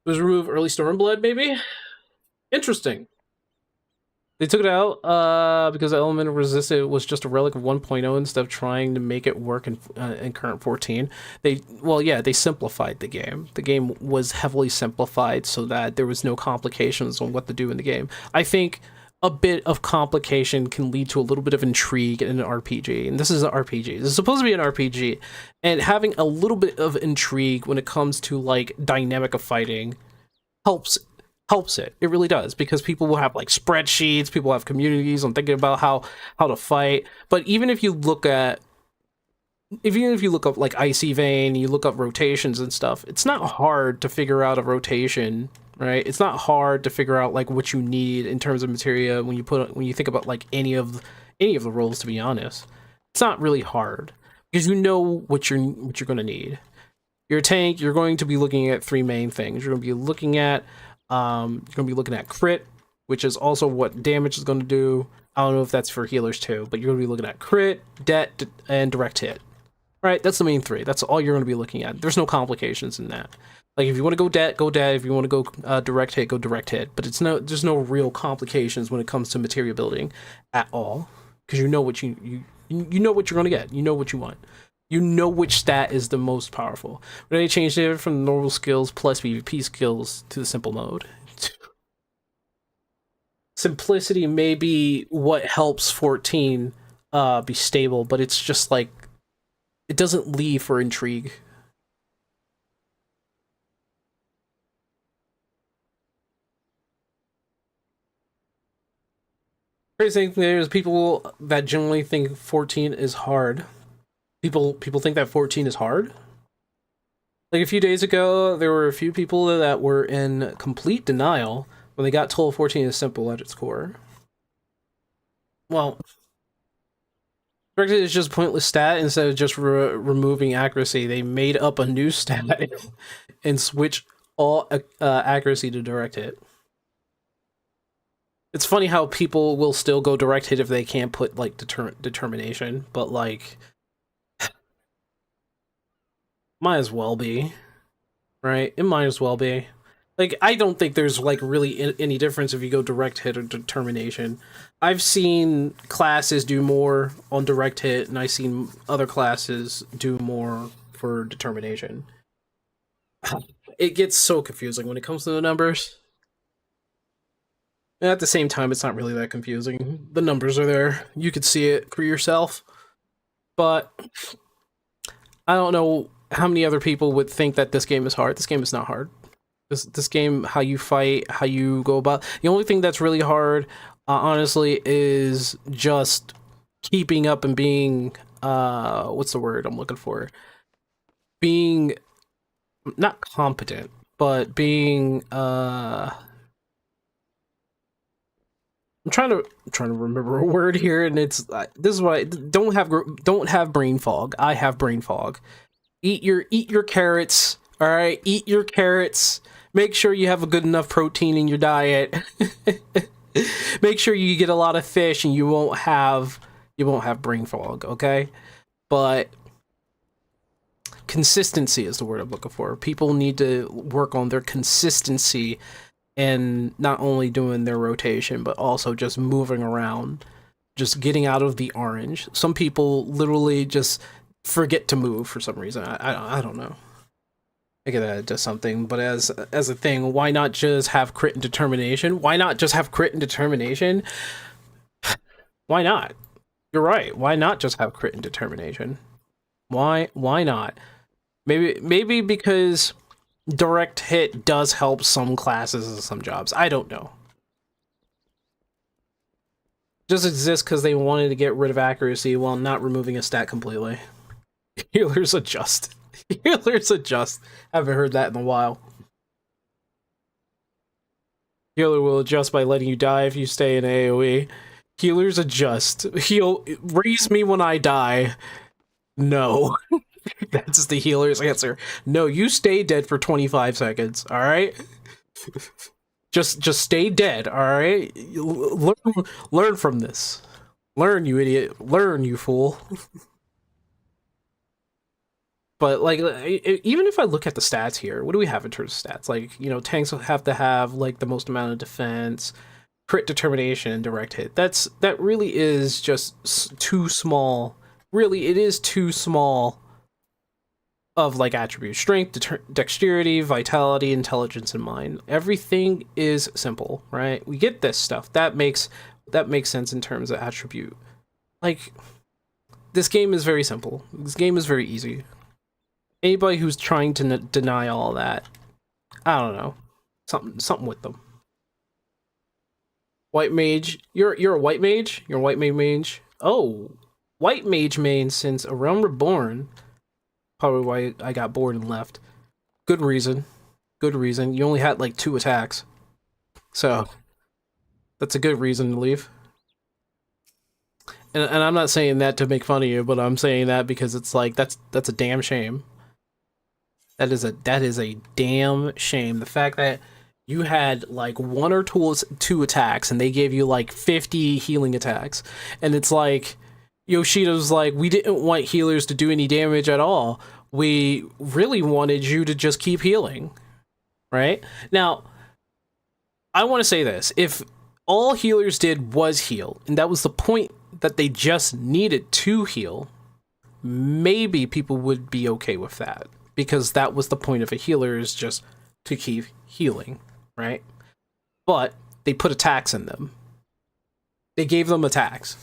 Speaker 1: It was remove early Stormblood, maybe? Interesting. They took it out because the element of resisted was just a relic of 1.0 instead of trying to make it work in current 14. They simplified the game. The game was heavily simplified so that there was no complications on what to do in the game. I think a bit of complication can lead to a little bit of intrigue in an RPG, and this is an RPG. This is supposed to be an RPG, and having a little bit of intrigue when it comes to like dynamic of fighting helps it. It really does, because people will have like spreadsheets, people have communities on thinking about how to fight. But even if you look at if you look up like Icy Vein, you look up rotations and stuff, it's not hard to figure out a rotation, right? It's not hard to figure out like what you need in terms of materia when you think about like any of the roles, to be honest. It's not really hard because you know what you're going to need. Your tank, you're going to be looking at three main things. You're going to be looking at crit, which is also what damage is going to do. I don't know if that's for healers too, but you're going to be looking at crit, det, and direct hit. Right, that's the main three. That's all you're going to be looking at. There's no complications in that. Like if you want to go det, go det. If you want to go direct hit, go direct hit. But there's no real complications when it comes to materia building at all, because you know what you know what you're going to get. You know what you want. You know which stat is the most powerful. When they changed it from the normal skills plus PvP skills to the simple mode. Simplicity may be what helps 14 be stable, but it's just like it doesn't leave for intrigue. Crazy thing there's people that generally think 14 is hard. People think that 14 is hard. Like a few days ago, there were a few people that were in complete denial when they got told 14 is simple at its core. Well, directed is just pointless stat. Instead of just removing accuracy, they made up a new stat and switched all accuracy to direct hit. It's funny how people will still go direct hit if they can't put like determination, but like might as well be, right? It might as well be. Like, I don't think there's like really any difference if you go direct hit or determination. I've seen classes do more on direct hit, and I've seen other classes do more for determination. It gets so confusing when it comes to the numbers. And at the same time, it's not really that confusing. The numbers are there. You could see it for yourself. But I don't know how many other people would think that this game is hard. This game is not hard. This game, how you fight, how you go about. The only thing that's really hard, honestly, is just keeping up and being what's the word I'm looking for? Being not competent, but being I'm trying to remember a word here, and it's this is what I don't have brain fog. I have brain fog. Eat your carrots. All right, eat your carrots. Make sure you have a good enough protein in your diet. Make sure you get a lot of fish, and you won't have brain fog. Okay, but consistency is the word I'm looking for. People need to work on their consistency and not only doing their rotation, but also just moving around, just getting out of the orange. Some people literally just forget to move for some reason. I don't know. I get that it does something, but as a thing, why not just have crit and determination? Why not just have crit and determination? Why not? You're right. Why not just have crit and determination? Why not? Maybe because direct hit does help some classes and some jobs. I don't know. just exists because they wanted to get rid of accuracy while not removing a stat completely. Healers adjust. Healers adjust. Haven't heard that in a while. Healer will adjust by letting you die if you stay in AoE. Healers adjust. Raise me when I die. No. That's the healer's answer. No, you stay dead for 25 seconds, alright? Just stay dead, alright? Learn from this. Learn, you idiot. Learn, you fool. But, like, even if I look at the stats here, what do we have in terms of stats? Like, you know, tanks have to have, like, the most amount of defense, crit determination, and direct hit. That really is just too small. Really, it is too small of, like, attributes. Strength, dexterity, vitality, intelligence, and mind. Everything is simple, right? We get this stuff. That makes sense in terms of attribute. Like, this game is very simple. This game is very easy. Anybody who's trying to deny all that, I don't know, something with them. White mage, you're a white mage. You're a white mage. Oh, white mage main since A Realm Reborn. Probably why I got bored and left. Good reason. Good reason. You only had like 2 attacks, so that's a good reason to leave. And I'm not saying that to make fun of you, but I'm saying that because it's like that's a damn shame. That is a damn shame. The fact that you had like 1 or 2 attacks and they gave you like 50 healing attacks, and it's like Yoshida's like, we didn't want healers to do any damage at all. We really wanted you to just keep healing, right? Now, I want to say this: if all healers did was heal, and that was the point that they just needed to heal, maybe people would be okay with that. Because that was the point of a healer, is just to keep healing, right? But they put attacks in them. They gave them attacks.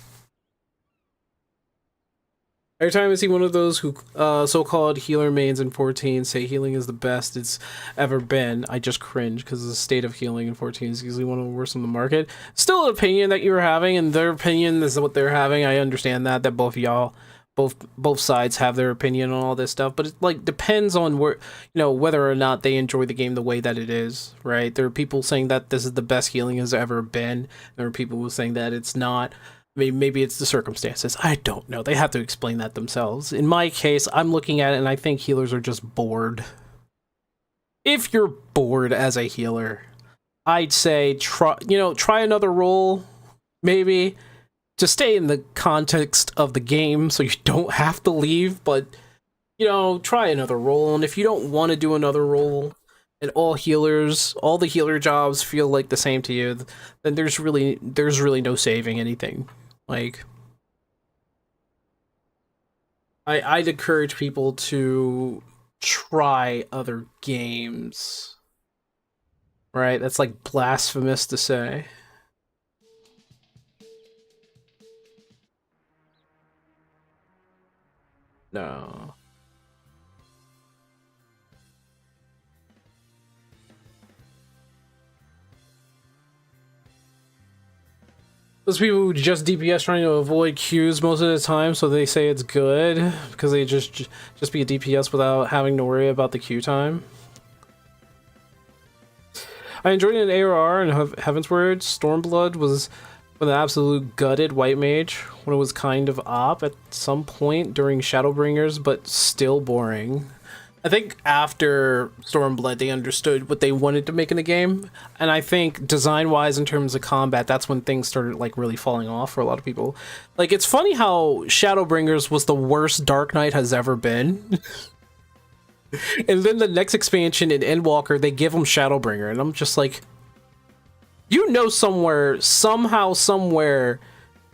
Speaker 1: Every time I see one of those who so-called healer mains in 14 say healing is the best it's ever been, I just cringe, because the state of healing in 14 is usually one of the worst on the market. Still an opinion that you're having, and their opinion is what they're having. I understand that both of y'all, both sides have their opinion on all this stuff, but it like depends on where, you know, whether or not they enjoy the game the way that it is, right? There are people saying that this is the best healing has ever been. There are people who are saying that it's not. Maybe it's the circumstances. I don't know. They have to explain that themselves. In my case, I'm looking at it and I think healers are just bored. If you're bored as a healer, I'd say try another role, maybe. To stay in the context of the game so you don't have to leave, but, you know, try another role. And if you don't want to do another role, and all the healer jobs feel like the same to you, then there's really no saving anything. Like, I'd encourage people to try other games. Right? That's like blasphemous to say. No. Those people who just DPS trying to avoid queues most of the time, so they say it's good because they just be a DPS without having to worry about the queue time. I enjoyed it in ARR and Heavensward. Stormblood was with an absolute gutted white mage when it was kind of op at some point during Shadowbringers, but still boring. I think after Stormblood, they understood what they wanted to make in the game, and I think design-wise, in terms of combat, that's when things started like really falling off for a lot of people. Like, it's funny how Shadowbringers was the worst Dark Knight has ever been, and then the next expansion in Endwalker, they give him Shadowbringer, and I'm just like, you know, somehow, somewhere,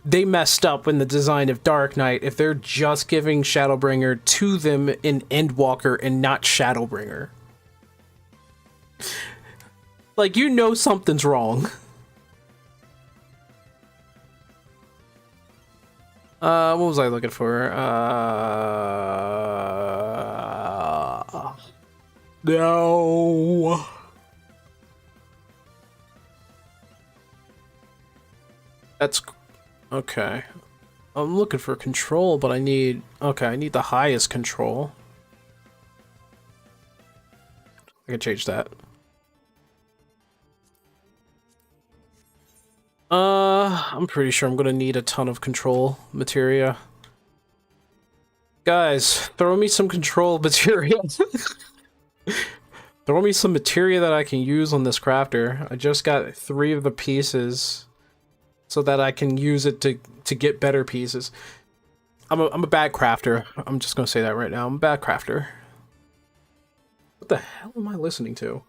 Speaker 1: they messed up in the design of Dark Knight if they're just giving Shadowbringer to them in Endwalker and not Shadowbringer. Like, you know something's wrong. What was I looking for? No. Okay. I'm looking for control, but I need... Okay, I need the highest control. I can change that. I'm pretty sure I'm gonna need a ton of control materia. Guys, throw me some control materia. Throw me some materia that I can use on this crafter. I just got 3 of the pieces so that I can use it to get better pieces. I'm a bad crafter. I'm just gonna say that right now. I'm a bad crafter. What the hell am I listening to?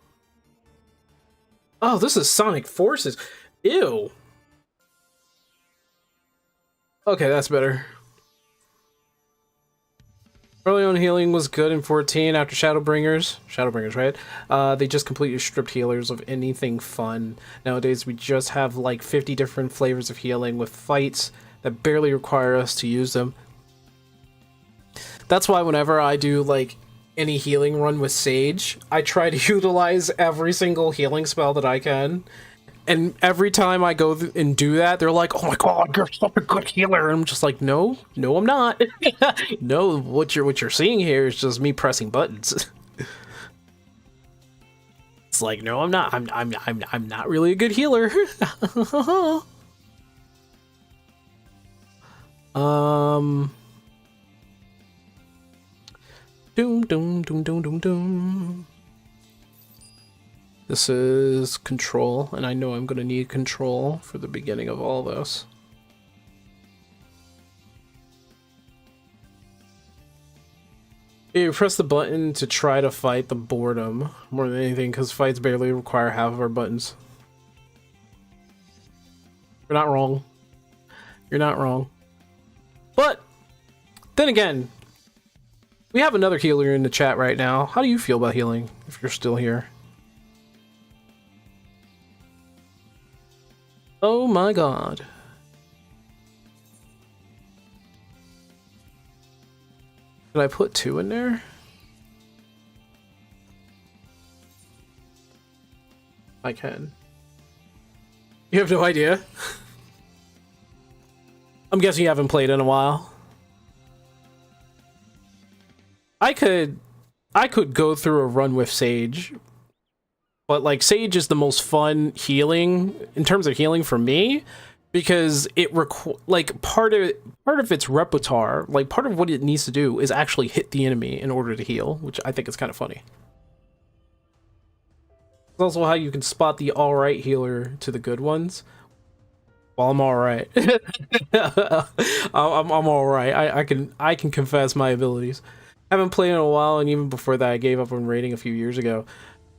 Speaker 1: Oh, this is Sonic Forces. Ew. Okay, that's better. Early on healing was good in 14 after Shadowbringers, right? They just completely stripped healers of anything fun. Nowadays we just have like 50 different flavors of healing with fights that barely require us to use them. That's why whenever I do like any healing run with Sage, I try to utilize every single healing spell that I can. And every time I go and do that, they're like, "Oh my god, you're such a good healer." And I'm just like, "No, no, I'm not." No, what you're seeing here is just me pressing buttons. It's like, no, I'm not. I'm not really a good healer. Doom, doom, doom, doom, doom, doom. This is control, and I know I'm going to need control for the beginning of all this. You press the button to try to fight the boredom more than anything, because fights barely require half of our buttons. You're not wrong. You're not wrong. But, then again, we have another healer in the chat right now. How do you feel about healing, if you're still here? Oh my god. Did I put 2 in there? I can. You have no idea? I'm guessing you haven't played in a while. I could go through a run with Sage. But like Sage is the most fun healing in terms of healing for me, because it like part of its repertoire, like part of what it needs to do is actually hit the enemy in order to heal, which I think is kind of funny. It's also how you can spot the alright healer to the good ones. Well, I'm alright. I'm alright. I can confess my abilities. I haven't played in a while, and even before that I gave up on raiding a few years ago.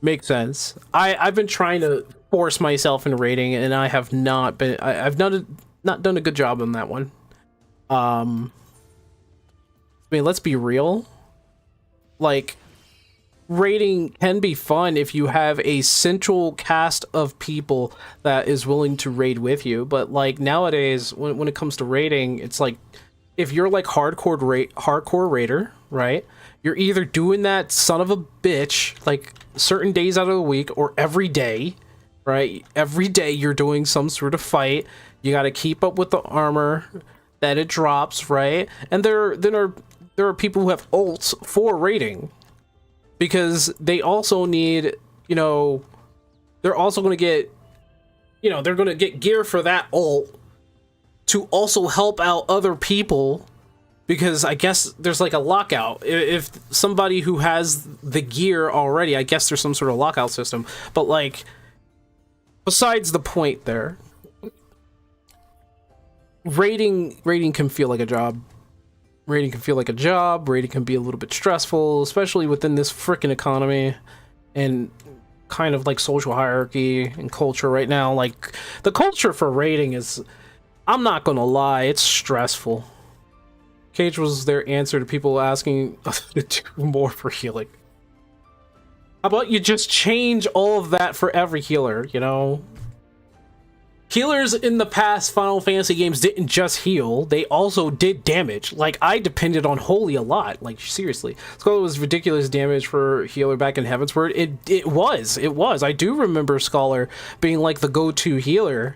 Speaker 1: Makes sense. I've been trying to force myself into raiding, and I have not been. I've not done a good job on that one. I mean, let's be real. Like, raiding can be fun if you have a central cast of people that is willing to raid with you. But like nowadays, when it comes to raiding, it's like if you're like hardcore raider, right? You're either doing that son of a bitch like certain days out of the week or every day, right? Every day you're doing some sort of fight. You got to keep up with the armor that it drops, right? And there are people who have ults for raiding because they also need, you know, they're also going to get, you know, they're going to get gear for that ult to also help out other people. Because I guess there's like a lockout. If somebody who has the gear already, I guess there's some sort of lockout system. But like, besides the point there, raiding can feel like a job. Raiding can feel like a job. Raiding can be a little bit stressful, especially within this frickin' economy and kind of like social hierarchy and culture right now. Like, the culture for raiding is, I'm not gonna lie, it's stressful. Cage was their answer to people asking to do more for healing. How about you just change all of that for every healer, you know? Healers in the past Final Fantasy games didn't just heal, they also did damage. Like, I depended on Holy a lot, like, seriously. Scholar was ridiculous damage for healer back in Heavensward. It was. I do remember Scholar being, like, the go-to healer.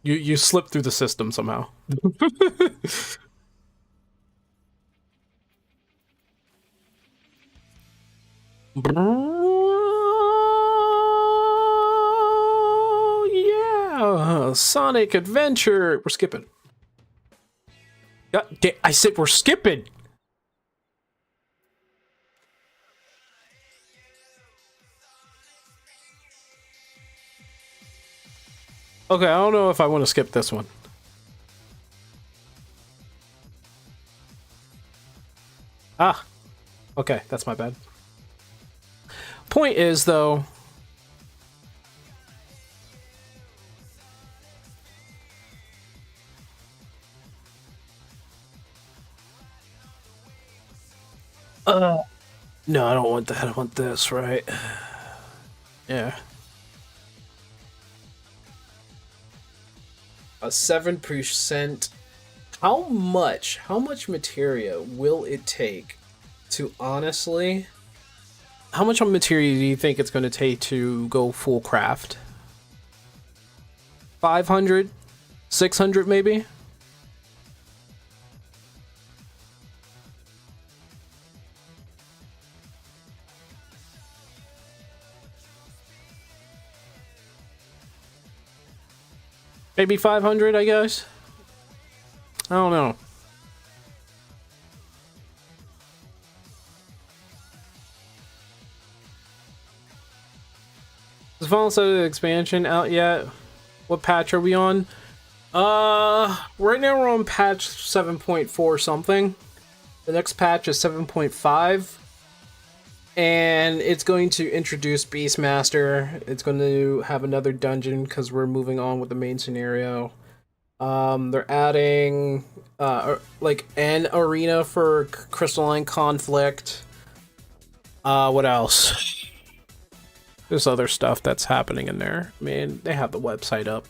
Speaker 1: You slipped through the system somehow. Yeah, Sonic Adventure. We're skipping. I said we're skipping. Okay, I don't know if I want to skip this one. Ah, okay, that's my bad. Point is, though, no, I don't want that. I want this, right? Yeah. A 7%. How much materia will it take to honestly... How much materia do you think it's going to take to go full craft? 500? 600 maybe? Maybe 500, I guess? I don't know. Is the final set of the expansion out yet? What patch are we on? Right now we're on patch 7.4 something. The next patch is 7.5. And it's going to introduce Beastmaster. It's going to have another dungeon because we're moving on with the main scenario. They're adding like an arena for crystalline conflict. What else? There's other stuff that's happening in there. I mean, they have the website up.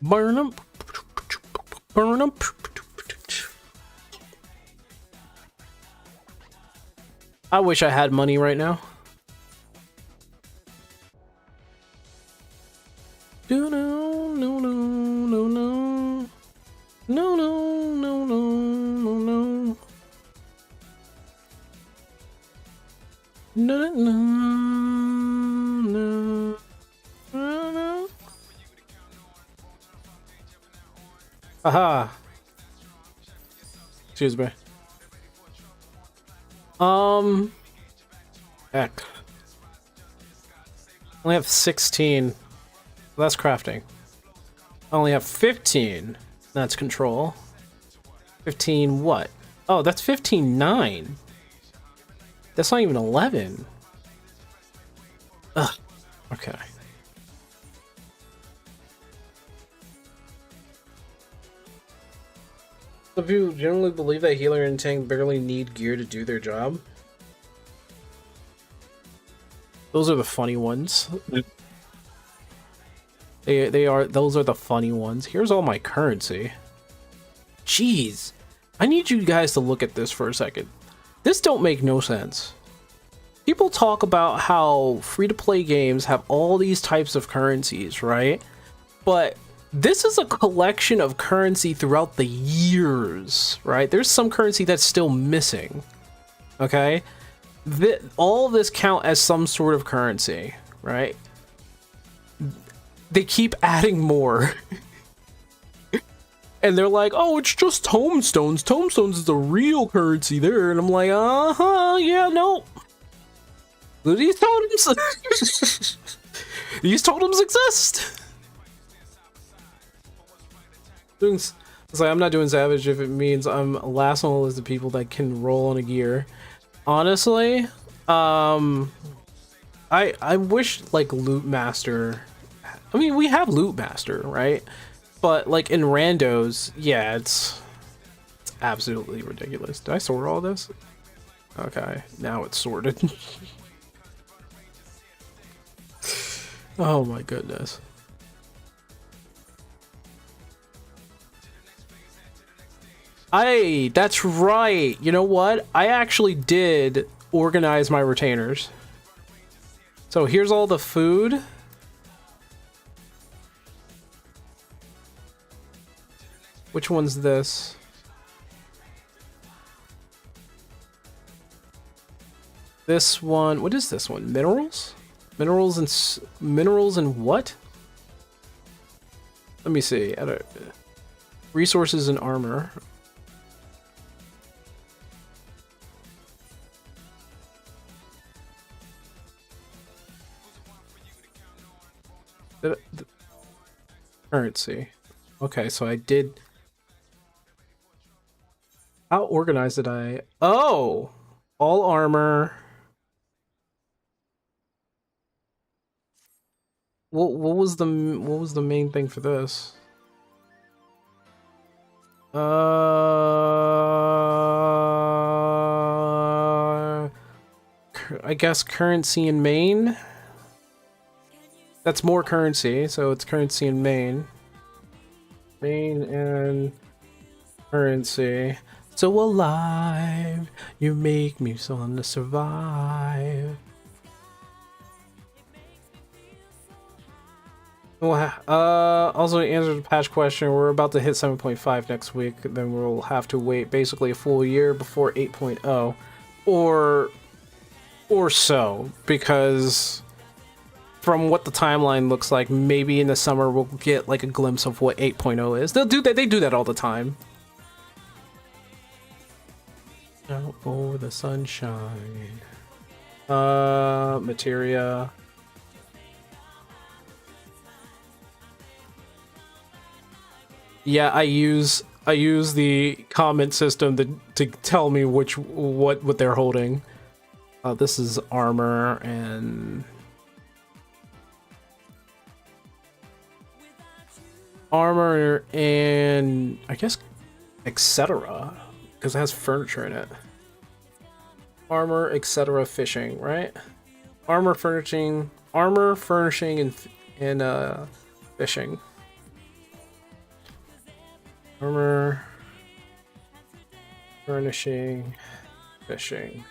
Speaker 1: Burn them. Burn them. I wish I had money right now. No, no, no, no, no, no, no, no, no, no, no, no, no, no. Aha. Excuse me. Heck. I only have 16. That's crafting. I only have 15. That's control. 15 what? Oh, that's 15.9. That's not even 11. Ugh. Okay. Some people generally believe that healer and tank barely need gear to do their job. Those are the funny ones. Those are the funny ones. Here's all my currency. Jeez. I need you guys to look at this for a second. This don't make no sense. People talk about how free-to-play games have all these types of currencies, right? But this is a collection of currency throughout the years, right? There's some currency that's still missing. Okay? All of this count as some sort of currency, right? They keep adding more. And they're like, oh, it's just tomestones. Tomestones is the real currency there. And I'm like, uh-huh, yeah, no. These totems... These totems exist. It's like, I'm not doing Savage if it means I'm last on the list of people that can roll on a gear. Honestly, I wish, like, Loot Master... I mean, we have Loot Master, right? But, like, in randos, yeah, it's absolutely ridiculous. Did I sort all this? Okay, now it's sorted. Oh my goodness. That's right. You know what? I actually did organize my retainers. So here's all the food. Which one's this? This one, what is this one? Minerals? Minerals and what? Let me see. Resources and armor. Currency. Okay, so I did. How organized did I? Oh, all armor. What was the main thing for this? I guess currency in main. That's more currency, so it's currency in main. Main and currency. So alive, you make me so want to survive. Also to answer the patch question, we're about to hit 7.5 next week, then we'll have to wait basically a full year before 8.0. Or so, because from what the timeline looks like, maybe in the summer we'll get like a glimpse of what 8.0 is. They'll do that, they do that all the time. Out for the sunshine. Materia. Yeah, I use the comment system to tell me what they're holding. This is armor and I guess etc. because it has furniture in it. Armor, etc. Fishing, right? Armor, furnishing, and fishing. Armor, furnishing, fishing.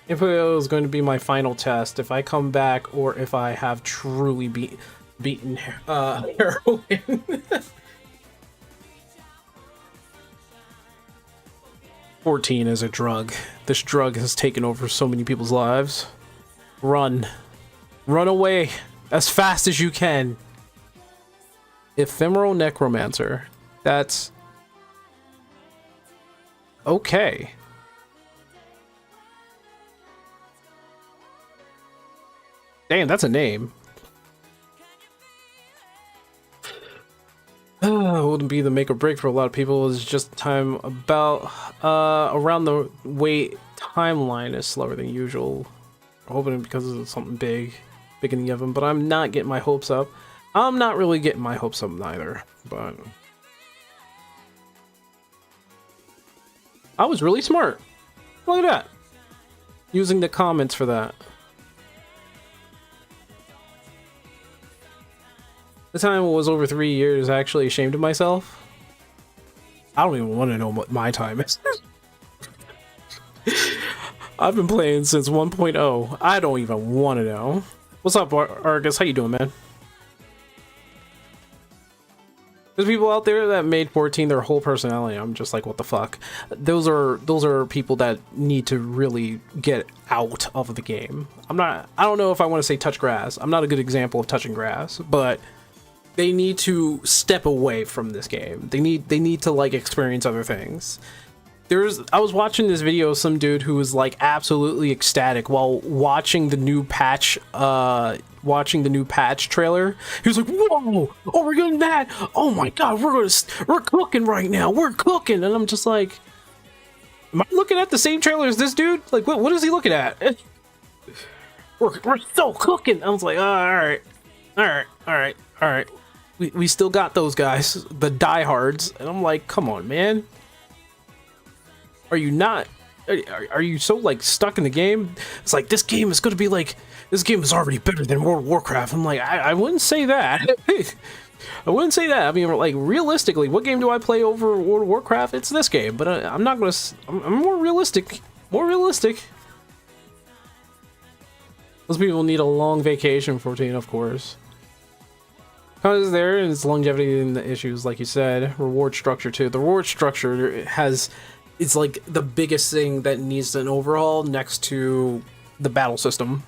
Speaker 1: If it was going to be my final test, if I come back or if I have truly beaten heroin. 14 is a drug. This drug has taken over so many people's lives. Run. Run away as fast as you can. Ephemeral Necromancer. That's okay. Damn, that's a name. Wouldn't be the make or break for a lot of people. It's just time about around the wait timeline is slower than usual. I'm hoping because of something big in the oven, but I'm not getting my hopes up. I'm not really getting my hopes up neither, but I was really smart. Look at that. Using the comments for that. The time was over 3 years. Actually ashamed of myself. I don't even want to know what my time is. I've been playing since 1.0. I don't even want to know. What's up, Argus? How you doing, man? There's people out there that made 14 their whole personality. I'm just like, what the fuck? Those are people that need to really get out of the game. I don't know if I want to say touch grass. I'm not a good example of touching grass, but they need to step away from this game. They need to like experience other things. I was watching this video of some dude who was like absolutely ecstatic while watching the new patch trailer. He was like, "Whoa! Oh, we're getting that! Oh my god, we're cooking right now. We're cooking!" And I'm just like, am I looking at the same trailer as this dude? Like, what is he looking at? We're still cooking. I was like, all right. We still got those guys, the diehards, and I'm like, come on, man. Are you not? Are you so like stuck in the game? It's like this game is gonna be like this game is already better than World of Warcraft. I'm like, I wouldn't say that. I wouldn't say that. I mean, like, realistically, what game do I play over World of Warcraft? It's this game, but I'm not gonna... I'm more realistic. More realistic. Those people need a long vacation, 14, of course. Because there is longevity in the issues, like you said. Reward structure, too. The reward structure has... It's, like, the biggest thing that needs an overhaul next to the battle system.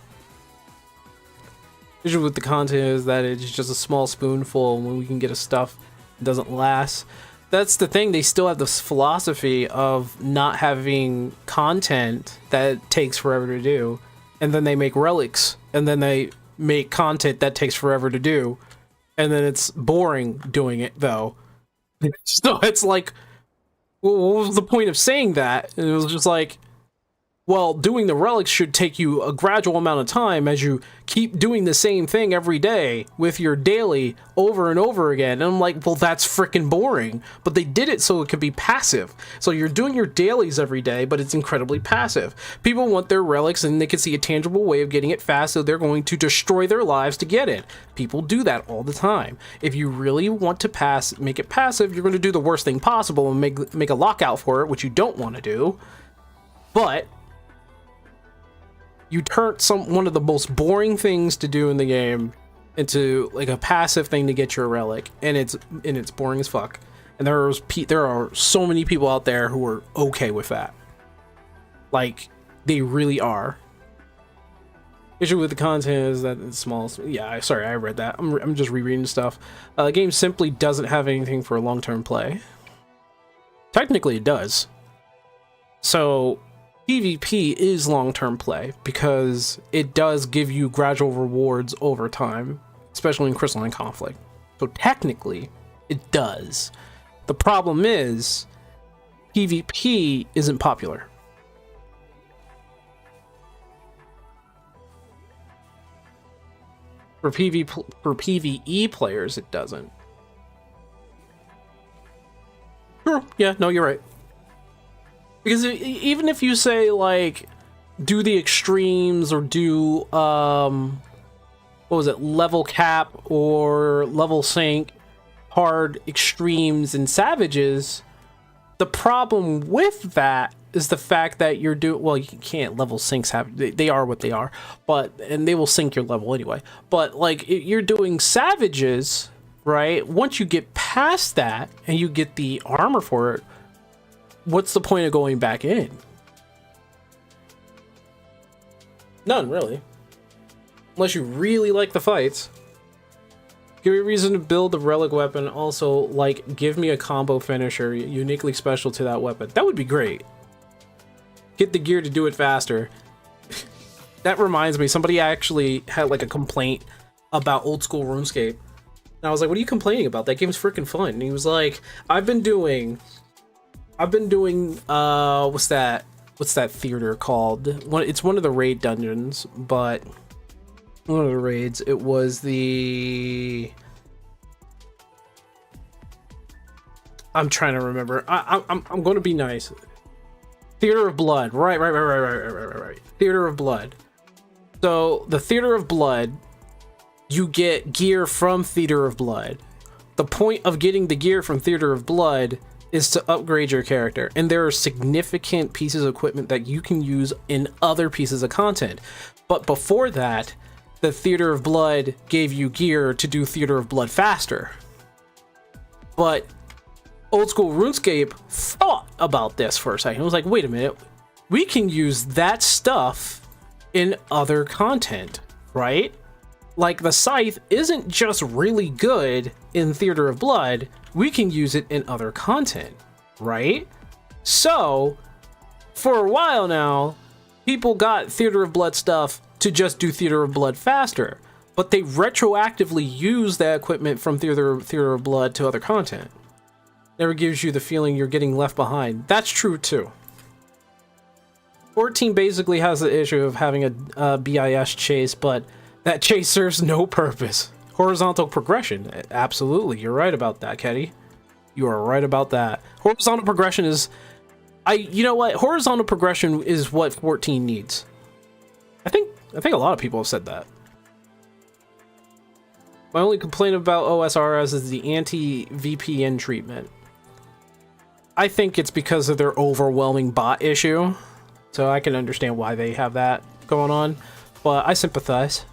Speaker 1: Issue with the content is that it's just a small spoonful when we can get a stuff that doesn't last. That's the thing, they still have this philosophy of not having content that takes forever to do. And then they make relics, and then they make content that takes forever to do. And then it's boring doing it, though. So it's like, well, what was the point of saying that? And it was just like, well, doing the relics should take you a gradual amount of time as you keep doing the same thing every day with your daily over and over again. And I'm like, well, that's freaking boring. But they did it so it could be passive. So you're doing your dailies every day, but it's incredibly passive. People want their relics and they can see a tangible way of getting it fast, so they're going to destroy their lives to get it. People do that all the time. If you really want to make it passive, you're going to do the worst thing possible and make a lockout for it, which you don't want to do. But you turn one of the most boring things to do in the game into like a passive thing to get your relic, and it's boring as fuck. And there are so many people out there who are okay with that. Like, they really are. Issue with the content is that it's small. Yeah, sorry, I read that. I'm just rereading stuff. The game simply doesn't have anything for long-term play. Technically, it does. So PvP is long-term play because it does give you gradual rewards over time, especially in Crystalline Conflict. So technically, it does. The problem is, PvP isn't popular. For PvE players, it doesn't. Sure, yeah, no, you're right. Because even if you say, like, do the extremes or do, what was it, level cap or level sync, hard extremes and savages, the problem with that is the fact that you're doing, well, you can't level sync savage, they are what they are, and they will sync your level anyway. But, like, you're doing savages, right? Once you get past that and you get the armor for it, what's the point of going back in? None, really. Unless you really like the fights. Give me a reason to build the relic weapon. Also, like, give me a combo finisher uniquely special to that weapon. That would be great. Get the gear to do it faster. That reminds me, somebody actually had, like, a complaint about old school RuneScape. And I was like, what are you complaining about? That game's freaking fun. And he was like, I've been doing what's that theater called? It's one of the raid dungeons, but one of the raids, it was the, I'm trying to remember. I'm going to be nice. Theater of Blood. Right. Theater of Blood. So the Theater of Blood, you get gear from Theater of Blood. The point of getting the gear from Theater of Blood is to upgrade your character, and there are significant pieces of equipment that you can use in other pieces of content. But before that, the Theater of Blood gave you gear to do Theater of Blood faster. But old school RuneScape thought about this for a second. It was like, wait a minute, we can use that stuff in other content, right? Like, the scythe isn't just really good in Theater of Blood, we can use it in other content, right? So, for a while now, people got Theater of Blood stuff to just do Theater of Blood faster, but they retroactively use that equipment from Theater of Blood to other content. Never gives you the feeling you're getting left behind. That's true too. 14 basically has the issue of having a BIS chase, but that chase serves no purpose. Horizontal progression. Absolutely, you're right about that, Ketty. You are right about that. Horizontal progression is... you know what? Horizontal progression is what 14 needs. I think a lot of people have said that. My only complaint about OSRS is the anti-VPN treatment. I think it's because of their overwhelming bot issue, so I can understand why they have that going on, but I sympathize.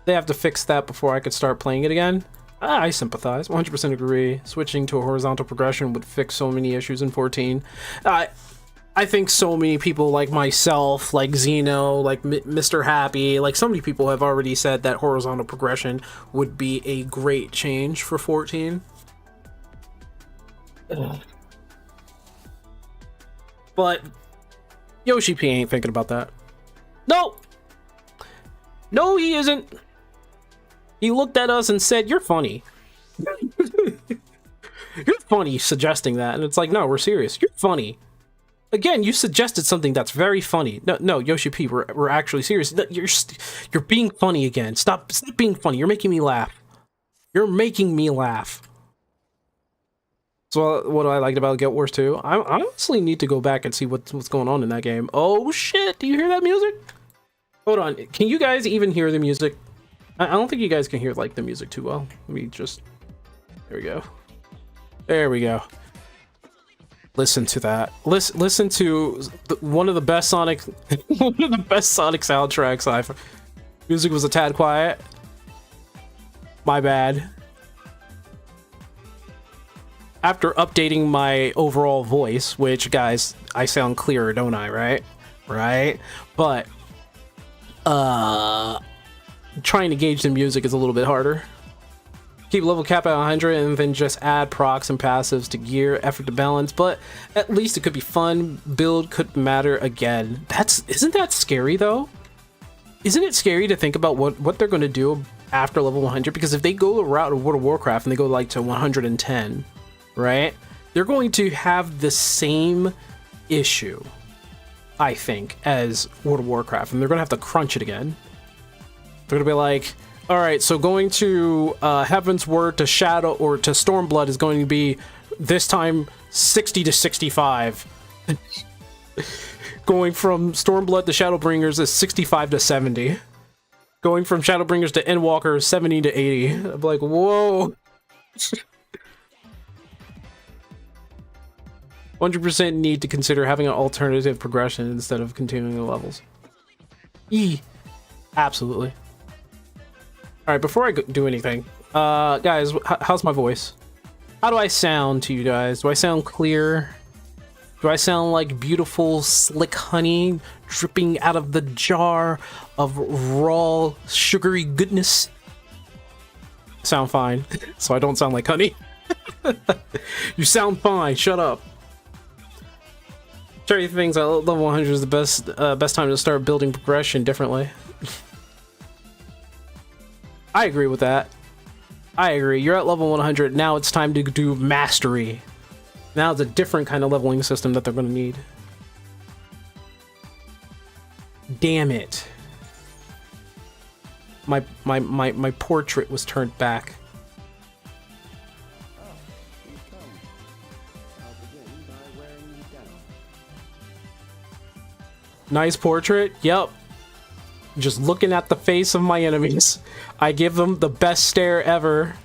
Speaker 1: They have to fix that before I could start playing it again. I sympathize, 100% agree. Switching to a horizontal progression would fix so many issues in 14. I think so many people like myself, like Xeno, like Mr. Happy, like so many people have already said that horizontal progression would be a great change for 14. Ugh. But Yoshi P ain't thinking about that. No! No, he isn't. He looked at us and said, "You're funny." You're funny suggesting that. And it's like, no, we're serious. You're funny. Again, you suggested something that's very funny. No, Yoshi P, we're actually serious. No, you're being funny again. Stop being funny. You're making me laugh. You're making me laugh. So what I liked about Guild Wars 2, I honestly need to go back and see what's going on in that game. Oh shit, do you hear that music? Hold on, can you guys even hear the music? I don't think you guys can hear like the music too well. Let me just, there we go. There we go. Listen to that. Listen to one of the best Sonic, one of the best Sonic soundtracks. Music was a tad quiet. My bad. After updating my overall voice, which guys, I sound clearer, don't I? Right? But trying to gauge the music is a little bit harder. Keep level cap at 100 and then just add procs and passives to gear effort to balance, but at least it could be fun. Build could matter again. Isn't that scary though? Isn't it scary to think about what they're going to do after level 100? Because if they go the route of World of Warcraft and they go like to 110, right? They're going to have the same issue, I think, as World of Warcraft, and they're going to have to crunch it again. They're going to be like, all right, so going to Heaven's Word to Shadow or to Stormblood is going to be this time 60 to 65. Going from Stormblood to Shadowbringers is 65 to 70. Going from Shadowbringers to Endwalker is 70 to 80. I'm like, whoa. 100% need to consider having an alternative progression instead of continuing the levels. Absolutely. All right, before I do anything, guys, how's my voice? How do I sound to you guys? Do I sound clear? Do I sound like beautiful, slick honey dripping out of the jar of raw, sugary goodness? Sound fine, so I don't sound like honey. You sound fine. Shut up. Sure, things at level 100 is the best time to start building progression differently. I agree with that. I agree. You're at level 100. Now it's time to do mastery. Now it's a different kind of leveling system that they're going to need. Damn it. My portrait was turned back. Nice portrait. Yep. Just looking at the face of my enemies. I give them the best stare ever.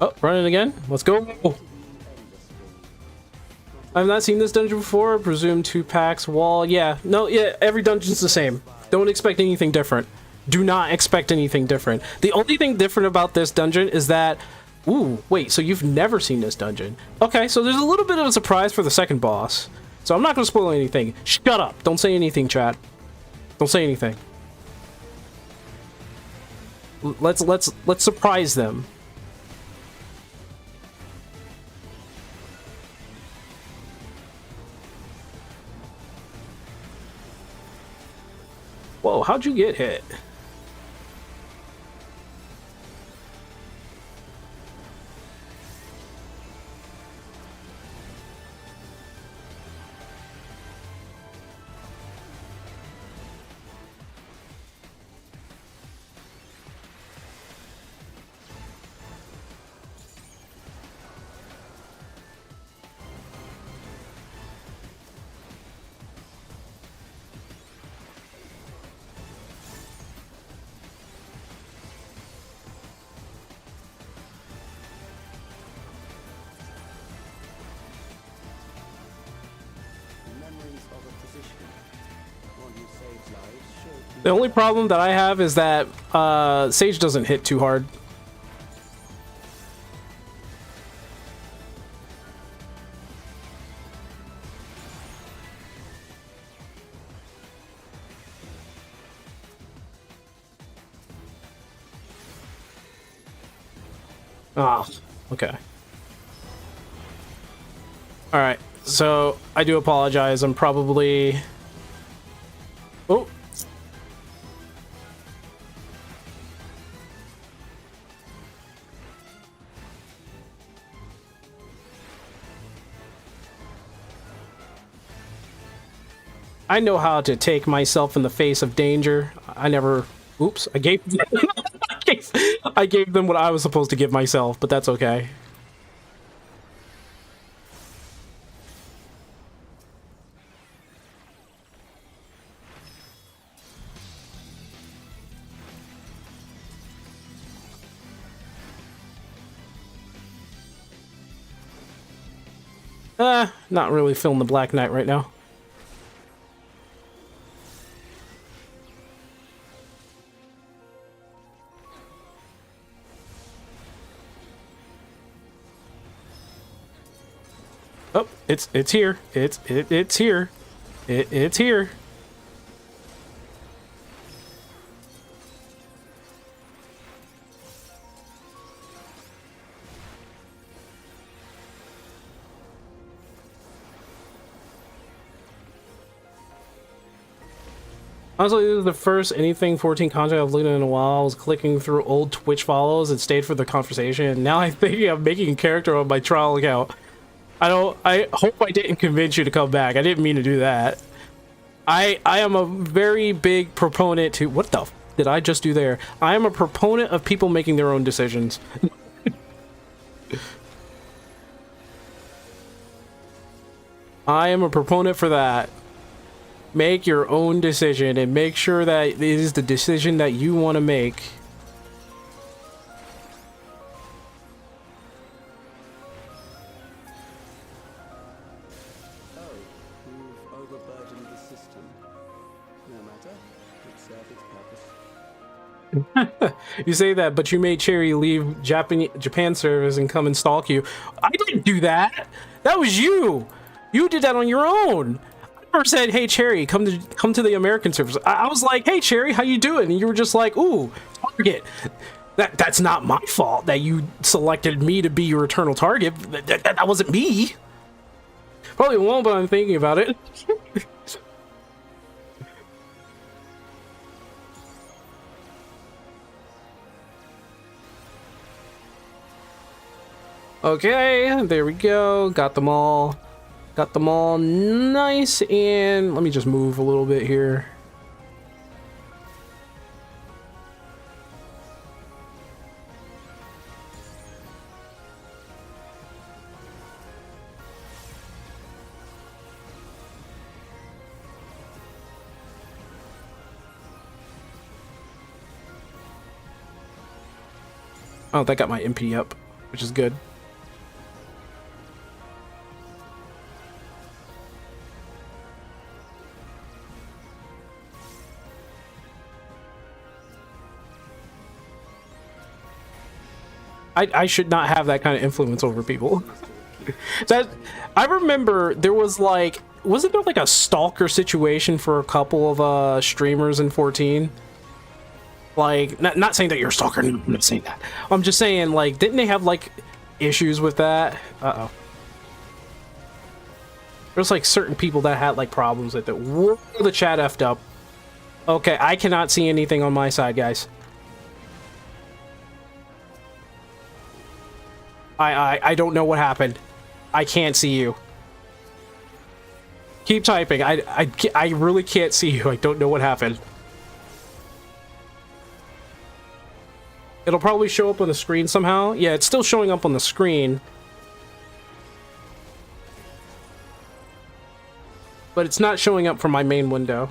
Speaker 1: Oh, running again. Let's go. I've not seen this dungeon before. Presume 2 packs wall. Yeah. No, yeah, every dungeon's the same. Don't expect anything different. Do not expect anything different. The only thing different about this dungeon is that... Ooh, wait, so you've never seen this dungeon. Okay, so there's a little bit of a surprise for the second boss. So I'm not gonna spoil anything. Shut up! Don't say anything, chat. Don't say anything. Let's surprise them. Whoa, how'd you get hit? The only problem that I have is that Sage doesn't hit too hard. Ah, okay. Alright, so I do apologize. I'm probably... Oh. I know how to take myself in the face of danger. I never... Oops, I gave... I gave them what I was supposed to give myself, but that's okay. Not really feeling the Black Knight right now. Oh, it's here. It's here. It's here. Honestly, this is the first anything 14 content I've looked at in a while. I was clicking through old Twitch follows and stayed for the conversation, and now I'm thinking of making a character on my trial account. I hope I didn't convince you to come back. I didn't mean to do that. I am a very big proponent to... What the f did I just do there? I am a proponent of people making their own decisions. I am a proponent for that. Make your own decision and make sure that it is the decision that you want to make. You say that, but you made Cherry leave Japan service and come and stalk you. I didn't do that. That was you. You did that on your own. I never said, "Hey Cherry, come to the American service." I was like, "Hey Cherry, how you doing?" And you were just like, "Ooh, target." That's not my fault that you selected me to be your eternal target. That wasn't me. Probably won't, but I'm thinking about it. Okay, there we go. Got them all. Got them all nice, and let me just move a little bit here. Oh, that got my MP up, which is good. I should not have that kind of influence over people. That I remember there was like wasn't there like a stalker situation for a couple of streamers in 14? Like, not saying that you're a stalker, no, I'm not saying that. I'm just saying, like, didn't they have like issues with that? Uh-oh. There's like certain people that had like problems with it. Whoa, the chat effed up. Okay, I cannot see anything on my side, guys. I don't know what happened. I can't see you. Keep typing. I really can't see you. I don't know what happened. It'll probably show up on the screen somehow. Yeah, it's still showing up on the screen. But it's not showing up from my main window.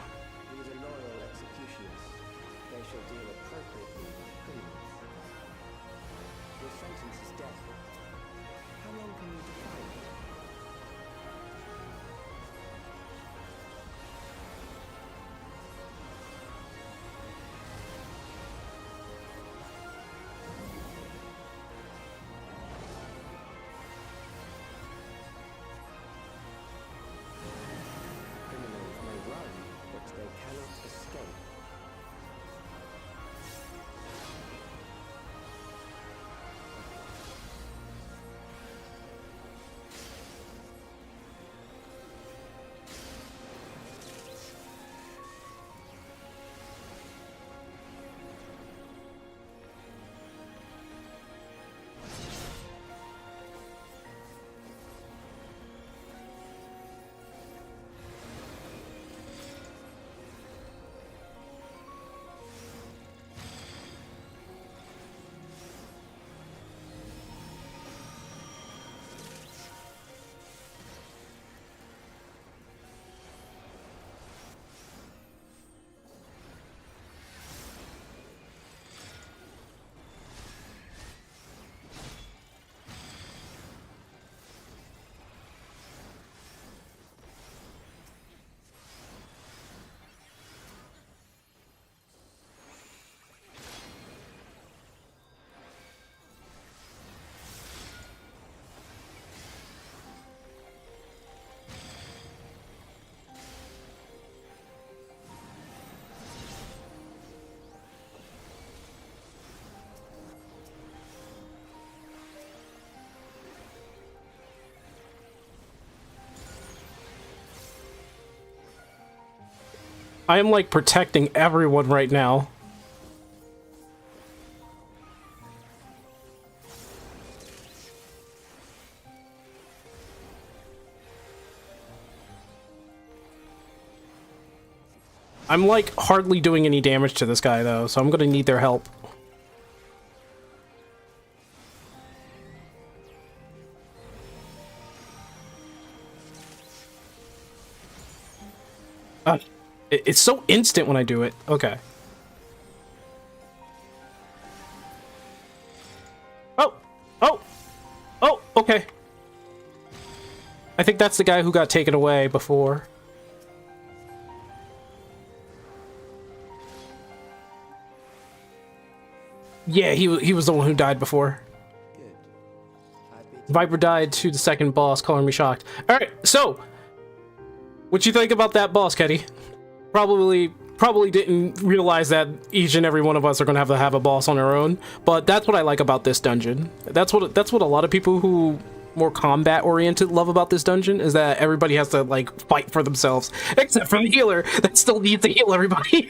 Speaker 1: I am like protecting everyone right now. I'm like hardly doing any damage to this guy though, so I'm gonna need their help. It's so instant when I do it. Okay. Oh! Oh! Oh, okay. I think that's the guy who got taken away before. Yeah, he was the one who died before. Viper died to the second boss, calling me shocked. Alright, so what you think about that boss, Ketty? Probably didn't realize that each and every one of us are gonna have a boss on our own, but that's what I like about this dungeon. That's what a lot of people who more combat oriented love about this dungeon, is that everybody has to like fight for themselves, except for the healer that still needs to heal everybody.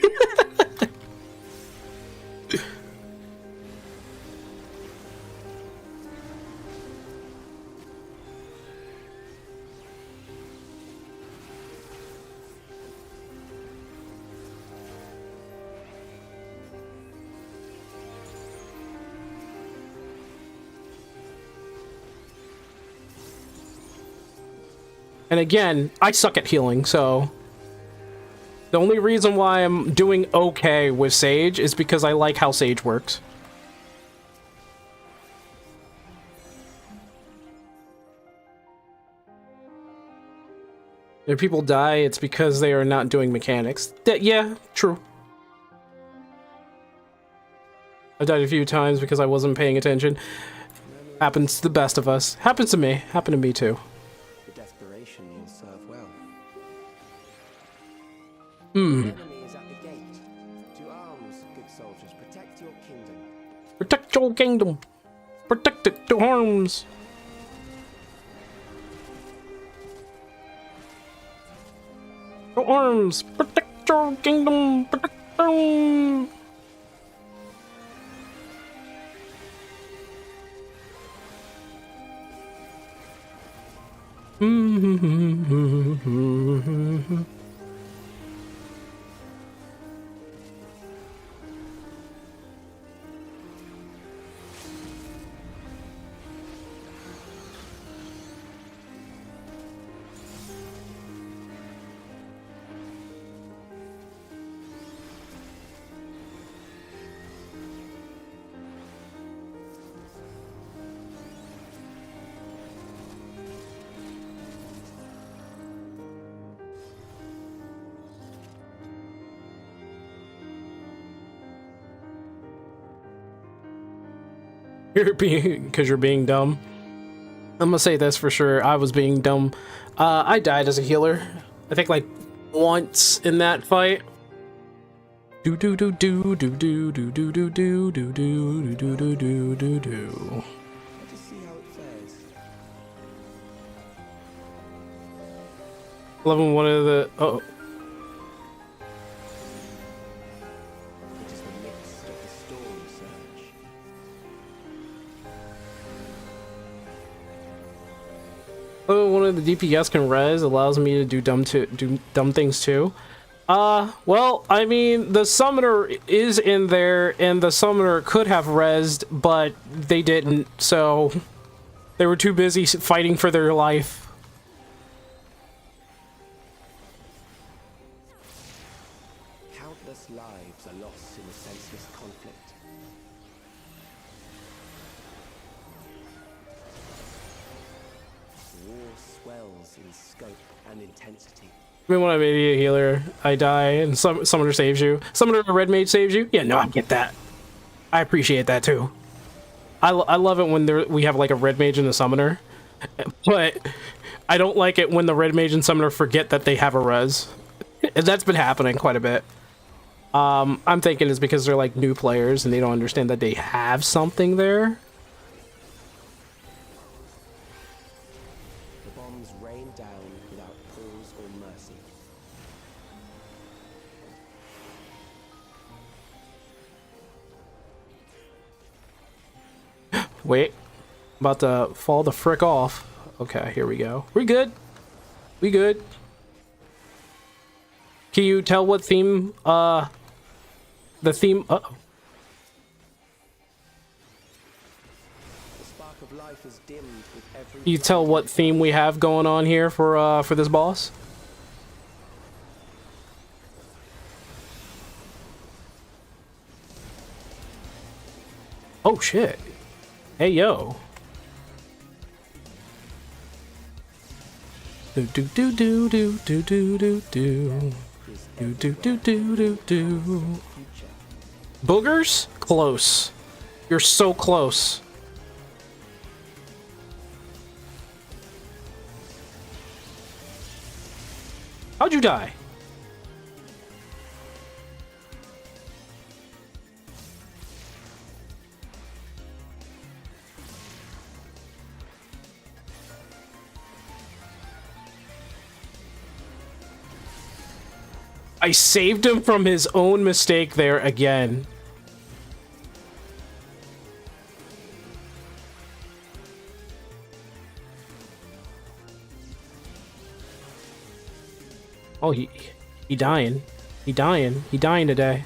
Speaker 1: And again, I suck at healing, so the only reason why I'm doing okay with Sage is because I like how Sage works. If people die, it's because they are not doing mechanics. Yeah, true. I've died a few times because I wasn't paying attention. Happens to the best of us. Happens to me. Happened to me too.
Speaker 2: The desperation will serve well.
Speaker 1: Hmm.
Speaker 2: The enemy is at the gate. To arms, good soldiers, protect your kingdom.
Speaker 1: Protect your kingdom. Protect it to arms. To arms. Protect your kingdom. Protect them. Because you're being dumb. I'm gonna say this for sure. I was being dumb. I died as a healer. I think like once in that fight. Do do do do do do do do do do do do do do do do do.
Speaker 2: Let us see how it fares.
Speaker 1: Love when one of the
Speaker 2: It is the midst of the storm surge.
Speaker 1: one of the DPS can res allows me to do dumb things too. Well, I mean, the summoner is in there, and the summoner could have rezzed, but they didn't, so they were too busy fighting for their life.
Speaker 2: Countless lives are lost in a senseless conflict. War swells in scope and intensity.
Speaker 1: I mean, when I'm a healer, I die, and summoner saves you. Summoner or red mage saves you? Yeah, no, I get that. I appreciate that, too. I love it when we have, like, a red mage and a summoner. But I don't like it when the red mage and summoner forget that they have a res. And that's been happening quite a bit. I'm thinking it's because they're, like, new players, and they don't understand that they have something there.
Speaker 2: The bombs rain down without pause or mercy.
Speaker 1: Wait. I'm about to fall the frick off. Okay, here we go. We're good. We good. Can you tell what theme, the theme, uh-oh.
Speaker 2: The spark of life is dimmed with every.
Speaker 1: Can you tell what theme we have going on here for this boss? Oh, shit. Hey, yo. Do do do do do do do do do. Do do do do do do. Boogers? Close. You're so close. How'd you die? I saved him from his own mistake there again. Oh, he dying. He dying. He dying today.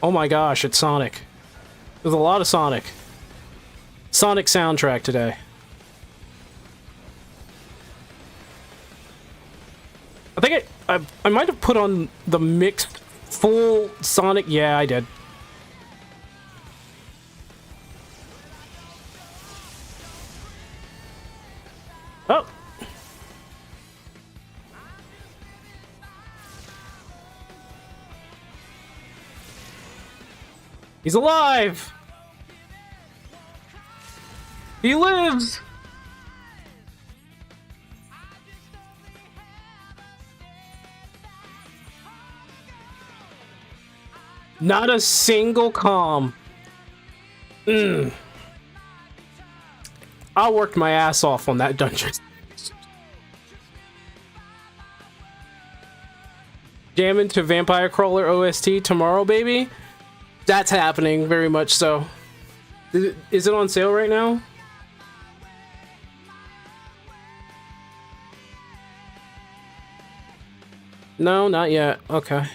Speaker 1: Oh my gosh, it's Sonic. There's a lot of Sonic. Sonic soundtrack today. I think I might have put on the mixed full Sonic. Yeah, I did. Oh. He's alive! He lives! Not a single comm. I worked my ass off on that dungeon. Jam into Vampire Crawler OST tomorrow, baby? That's happening, very much so. Is it on sale right now? No, not yet. Okay.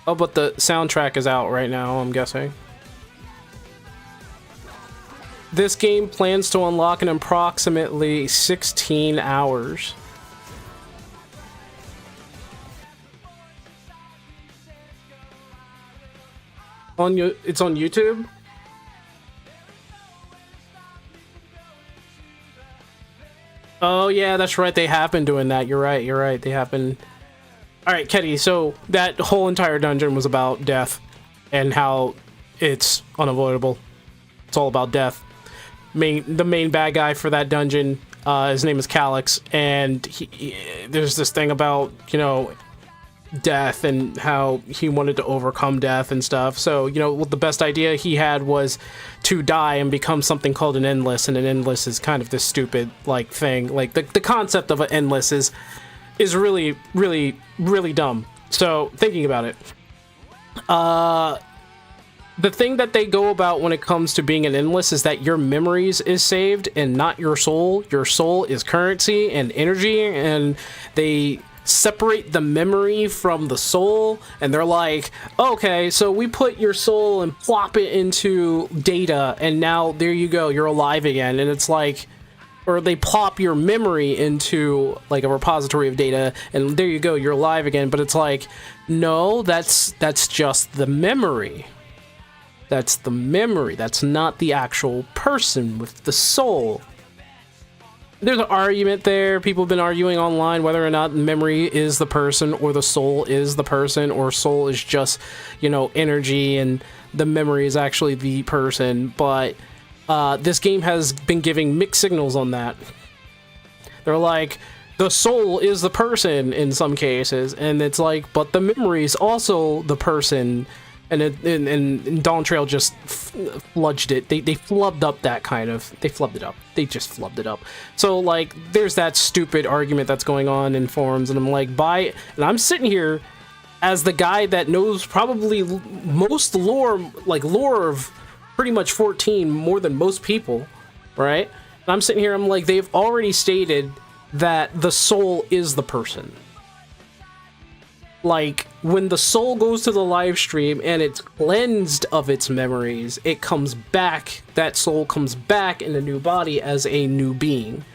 Speaker 1: Oh, but the soundtrack is out right now, I'm guessing. This game plans to unlock in approximately 16 hours. It's on YouTube? Oh yeah, that's right, they have been doing that. You're right, they have been. Alright, Ketty, so that whole entire dungeon was about death and how it's unavoidable. It's all about death. The main bad guy for that dungeon, his name is Calyx, and there's this thing about, you know, death and how he wanted to overcome death and stuff. So, you know, the best idea he had was to die and become something called an endless, and an endless is kind of this stupid, like, thing. Like, the concept of an endless is really, really, really dumb. So, thinking about it, the thing that they go about when it comes to being an endless is that your memories is saved and not your soul. Your soul is currency and energy, and they separate the memory from the soul, and they're like, okay, so we put your soul and plop it into data, and now there you go, you're alive again. And it's like, or they plop your memory into like a repository of data, and there you go, you're alive again. But it's like, no, that's just the memory. That's the memory. That's not the actual person with the soul. There's an argument there. People have been arguing online whether or not memory is the person or the soul is the person, or soul is just, you know, energy and the memory is actually the person. But this game has been giving mixed signals on that. They're like, the soul is the person in some cases, and it's like, but the memory is also the person. And Dawn Trail just fludged it. They flubbed up that kind of. They flubbed it up. They just flubbed it up. So, like, there's that stupid argument that's going on in forums, and I'm like, and I'm sitting here as the guy that knows probably most lore, like, lore of pretty much 14 more than most people, right? And I'm sitting here, I'm like, they've already stated that the soul is the person. Like, when the soul goes to the live stream and it's cleansed of its memories, it comes back, that soul comes back in a new body as a new being,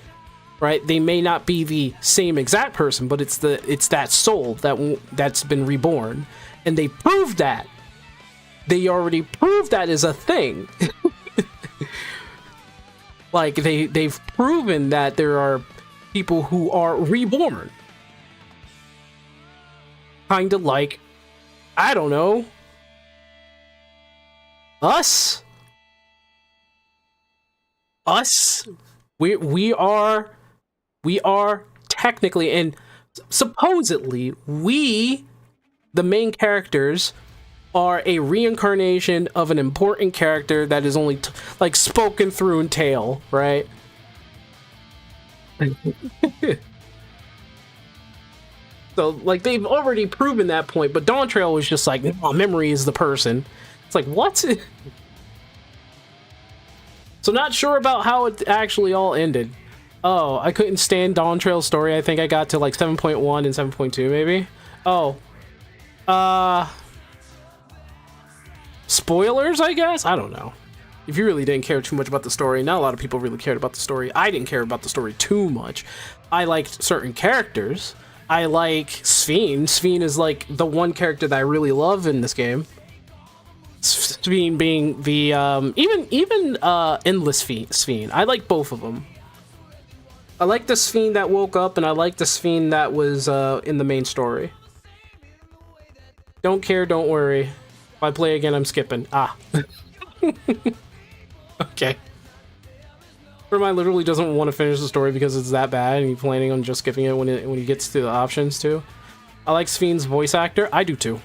Speaker 1: right? They may not be the same exact person, but it's that soul that's been reborn. And they proved that. They already proved that is a thing. Like, they've proven that there are people who are reborn. Kind of like, I don't know, us. We are technically and supposedly the main characters, are a reincarnation of an important character that is only like spoken through in tale, right? So, like, they've already proven that point, but Dawn Trail was just like, oh, memory is the person. It's like, what? So, not sure about how it actually all ended. Oh, I couldn't stand Dawn Trail's story. I think I got to, like, 7.1 and 7.2, maybe? Oh. Spoilers, I guess? I don't know. if you really didn't care too much about the story, not a lot of people really cared about the story. I didn't care about the story too much. I liked certain characters. I like Sphene. Sphene is like the one character that I really love in this game. Sphene being the even endless Sphene. I like both of them. I like the Sphene that woke up, and I like the Sphene that was in the main story. Don't care, don't worry. If I play again, I'm skipping. Ah. Okay. Remind literally doesn't want to finish the story because it's that bad, and he's planning on just skipping it when he gets to the options too. I like Sphene's voice actor. I do too.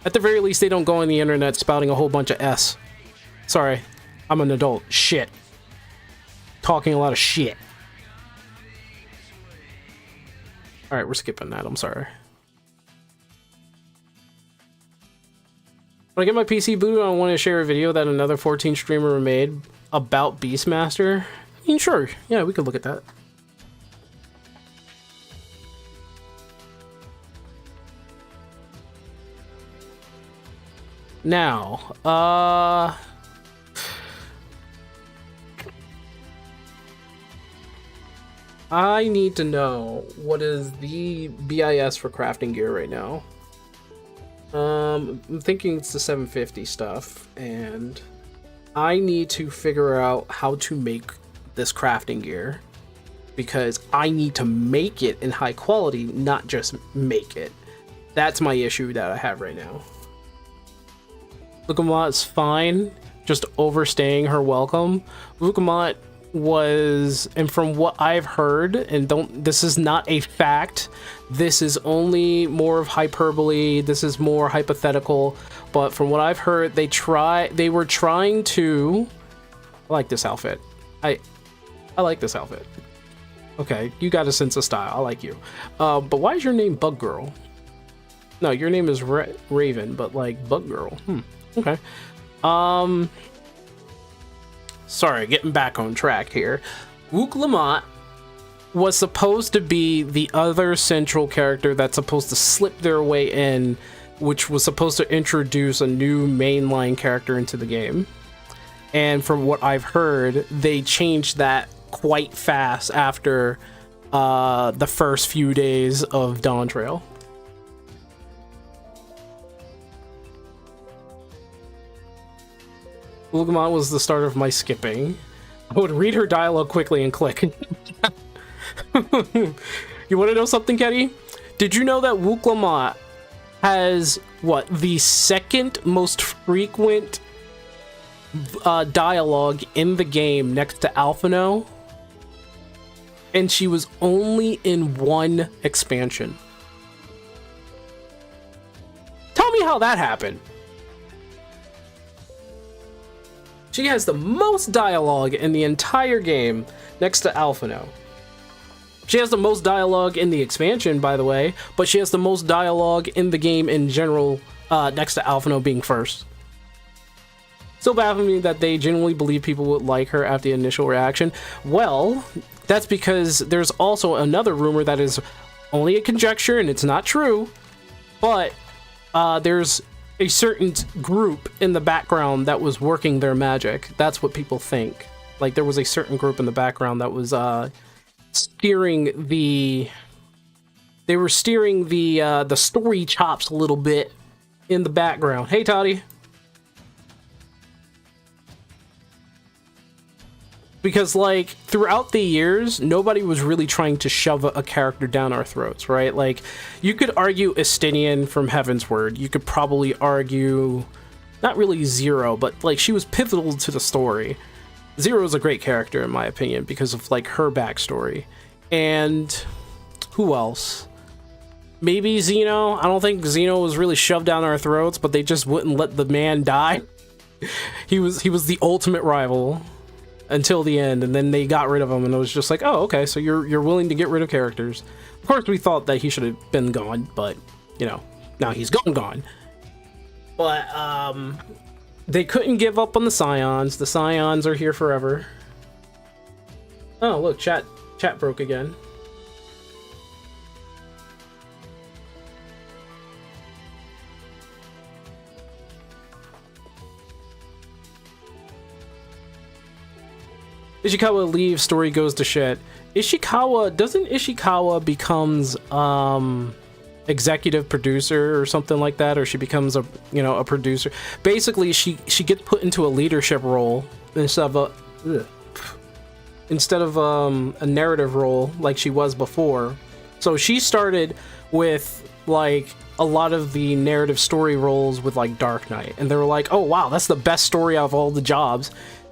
Speaker 1: At the very least, they don't go on the internet spouting a whole bunch of S. Sorry, I'm an adult. Shit. Talking a lot of shit. Alright, we're skipping that. I'm sorry. When I get my PC booted, I want to share a video that another 14 streamer made about Beastmaster. I mean, sure. Yeah, we could look at that. Now, I need to know what is the BIS for crafting gear right now. I'm thinking it's the 750 stuff, and I need to figure out how to make this crafting gear, because I need to make it in high quality, not just make it. That's my issue that I have right now. Lukamot's fine, just overstaying her welcome. Lukamot was, and from what I've heard, and this is not a fact, this is only more of hyperbole, this is more hypothetical, but from what I've heard, they were trying to, I like this outfit. I like this outfit. Okay, you got a sense of style. I like you. But why is your name Bug Girl? No, your name is Raven, but like Bug Girl. Okay. Sorry, getting back on track here. Wook Lamont was supposed to be the other central character that's supposed to slip their way in, which was supposed to introduce a new mainline character into the game. And from what I've heard, they changed that quite fast after the first few days of Dawn Trail. Lugamon was the start of my skipping. I would read her dialogue quickly and click. You want to know something, Ketty? Did you know that Wook Lamont has, what, the second most frequent dialogue in the game next to Alphino? And she was only in one expansion. Tell me how that happened. She has the most dialogue in the entire game next to Alphino. She has the most dialogue in the expansion, by the way, but she has the most dialogue in the game in general, next to Alphino being first. Still baffling me that they genuinely believe people would like her after the initial reaction. Well, that's because there's also another rumor that is only a conjecture and it's not true, but there's a certain group in the background that was working their magic. That's what people think. Like, there was a certain group in the background that was steering the... They were steering the story chops a little bit in the background. Hey, Toddy. Because, like, throughout the years, nobody was really trying to shove a character down our throats, right? Like, you could argue Estinian from Heaven's Word. You could probably argue, not really Zero, but, like, she was pivotal to the story. Zero is a great character, in my opinion, because of, like, her backstory. And who else? Maybe Xeno. I don't think Xeno was really shoved down our throats, but they just wouldn't let the man die. He was the ultimate rival until the end, and then they got rid of him, and it was just like, oh, okay, so you're willing to get rid of characters. Of course, we thought that he should have been gone, but, you know, now he's gone. But, they couldn't give up on the Scions. The Scions are here forever. Oh, look, chat broke again. Ishikawa leaves, story goes to shit. Doesn't Ishikawa becomes executive producer or something like that, or she becomes a producer. Basically, she gets put into a leadership role instead of a narrative role like she was before. So she started with like a lot of the narrative story roles with like Dark Knight, and they were like, oh wow, that's the best story out of all the jobs.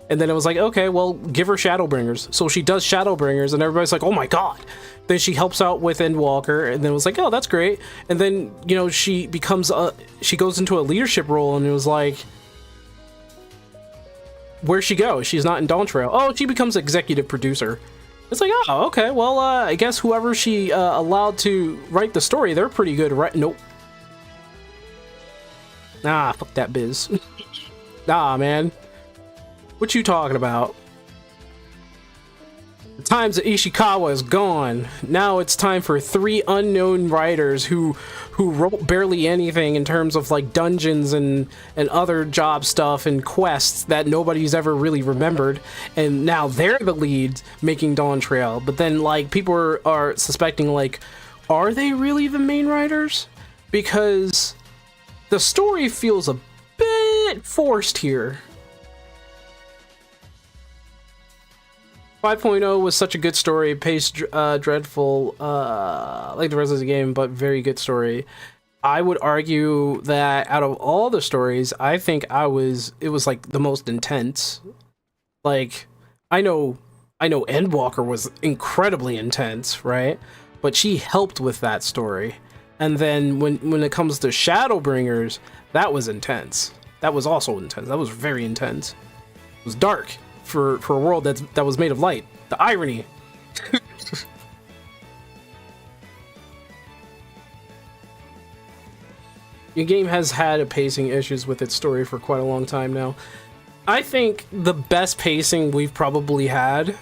Speaker 1: And then it was like, okay, well, give her Shadowbringers. So she does Shadowbringers, and everybody's like, oh my god. Then she helps out with Endwalker, and then it was like, oh, that's great. And then, she goes into a leadership role, and it was like, where'd she go? She's not in Dawn Trail. Oh, she becomes executive producer. It's like, oh, okay, well, I guess whoever she allowed to write the story, they're pretty good, right? Nope. Nah, fuck that biz. Nah, man. What you talking about? The times that Ishikawa is gone. Now it's time for 3 unknown writers who wrote barely anything in terms of like dungeons and other job stuff and quests that nobody's ever really remembered, and now they're the leads making Dawn Trail. But then like people are suspecting, like, are they really the main writers? Because the story feels a bit forced here. 5.0 was such a good story, paced dreadful, like the rest of the game, but very good story. I would argue that out of all the stories, I think it was like the most intense. Like, I know Endwalker was incredibly intense, right? But she helped with that story. And then when it comes to Shadowbringers, that was intense. That was also intense. That was very intense. It was dark for a world that was made of light. The irony. Your game has had pacing issues with its story for quite a long time now. I think the best pacing we've probably had.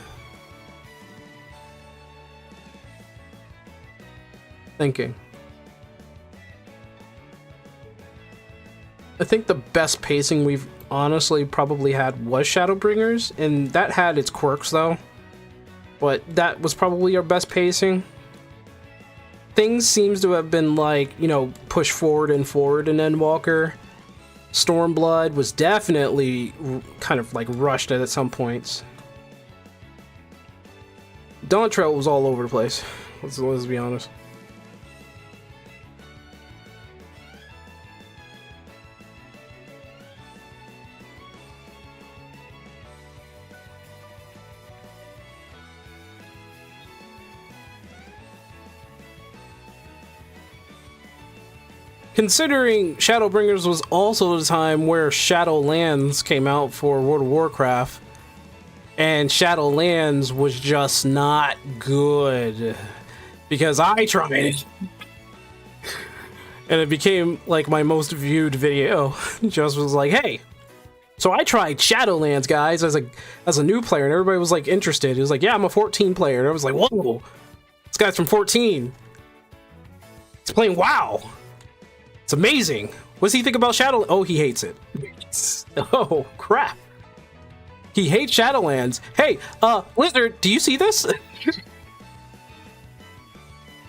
Speaker 1: Thinking. I think the best pacing we've honestly probably had was Shadowbringers, and that had its quirks though. But that was probably our best pacing. Things seems to have been like, pushed forward in Endwalker. Stormblood was definitely kind of like rushed at some points. Dawn Trail was all over the place. Let's be honest. Considering Shadowbringers was also the time where Shadowlands came out for World of Warcraft, and Shadowlands was just not good, because I tried it, and it became like my most viewed video. Just was like, hey, so I tried Shadowlands, guys, as a new player, and everybody was like interested. It was like, yeah, I'm a 14 player, and I was like, whoa, this guy's from 14. He's playing WoW. It's amazing. What does he think about Shadow? Oh, he hates it. Oh, crap. He hates Shadowlands. Hey, Lizard, do you see this?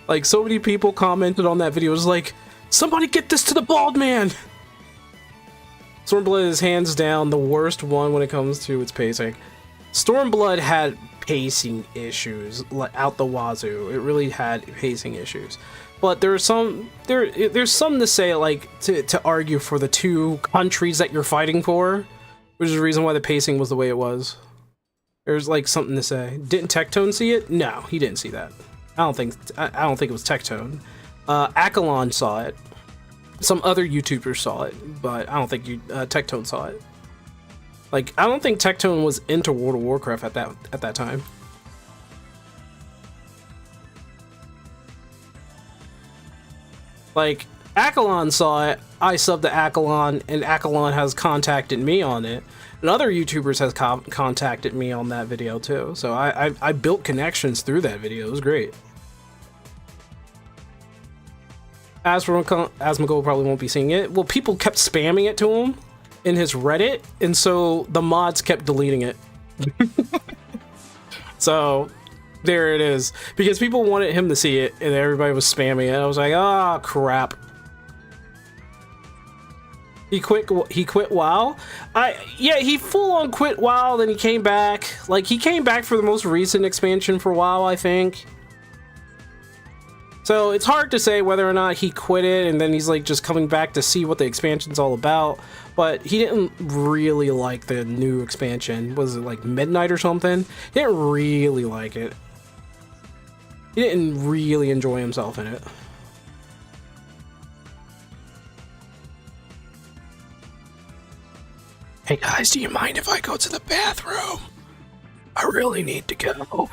Speaker 1: Like, so many people commented on that video. It was like, somebody get this to the bald man. Stormblood is hands down the worst one when it comes to its pacing. Stormblood had pacing issues out the wazoo. It really had pacing issues. But there's some to say, like, to argue for the 2 countries that you're fighting for, which is the reason why the pacing was the way it was. There's like something to say. Didn't Tectone see it? No, he didn't see that. I don't think it was Tectone. Akalon saw it. Some other YouTubers saw it, but I don't think Tectone saw it. Like, I don't think Tectone was into World of Warcraft at that time. Like, Akalon saw it, I subbed to Akalon, and Akalon has contacted me on it. And other YouTubers has contacted me on that video too. So I built connections through that video. It was great. Asmongold probably won't be seeing it. Well, people kept spamming it to him in his Reddit, and so the mods kept deleting it. So there it is. Because people wanted him to see it, and everybody was spamming it. I was like, oh crap. He quit WoW? Yeah, he full on quit WoW, then he came back. Like, he came back for the most recent expansion for WoW, I think. So it's hard to say whether or not he quit it and then he's like just coming back to see what the expansion's all about. But he didn't really like the new expansion. Was it like Midnight or something? He didn't really like it. He didn't really enjoy himself in it. Hey guys, do you mind if I go to the bathroom? I really need to go.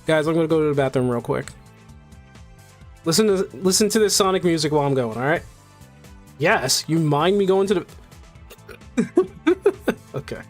Speaker 1: Guys, I'm gonna go to the bathroom real quick. Listen to this Sonic music while I'm going, alright? Yes, you mind me going to the... Okay.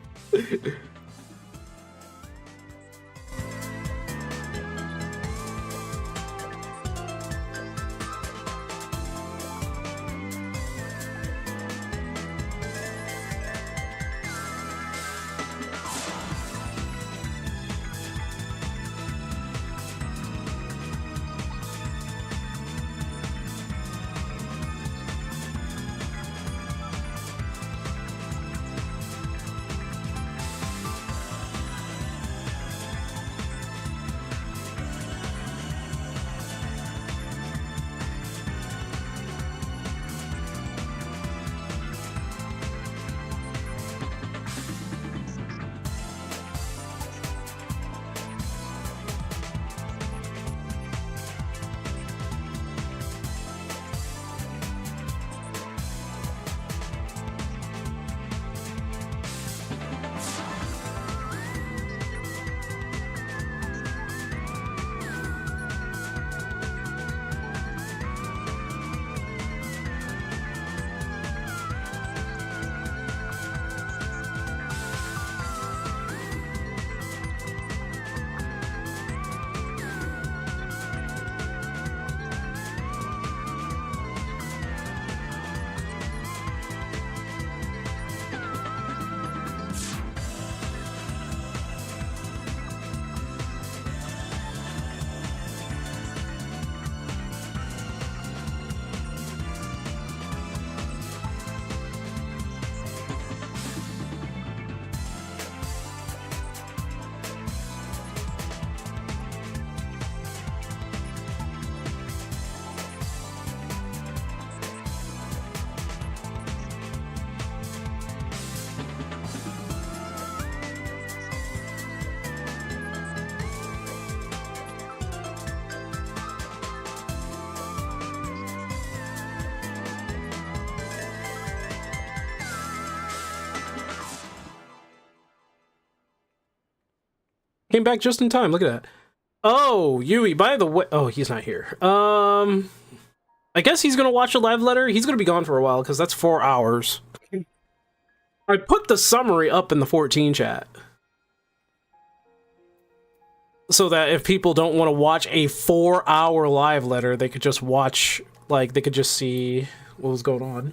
Speaker 1: Came back just in time. Look at that. Oh, Yui, by the way... Oh, he's not here. I guess he's gonna watch a live letter. He's gonna be gone for a while, because that's 4 hours. I put the summary up in the 14 chat. So that if people don't want to watch a 4-hour live letter, they could just watch... Like, they could just see what was going on.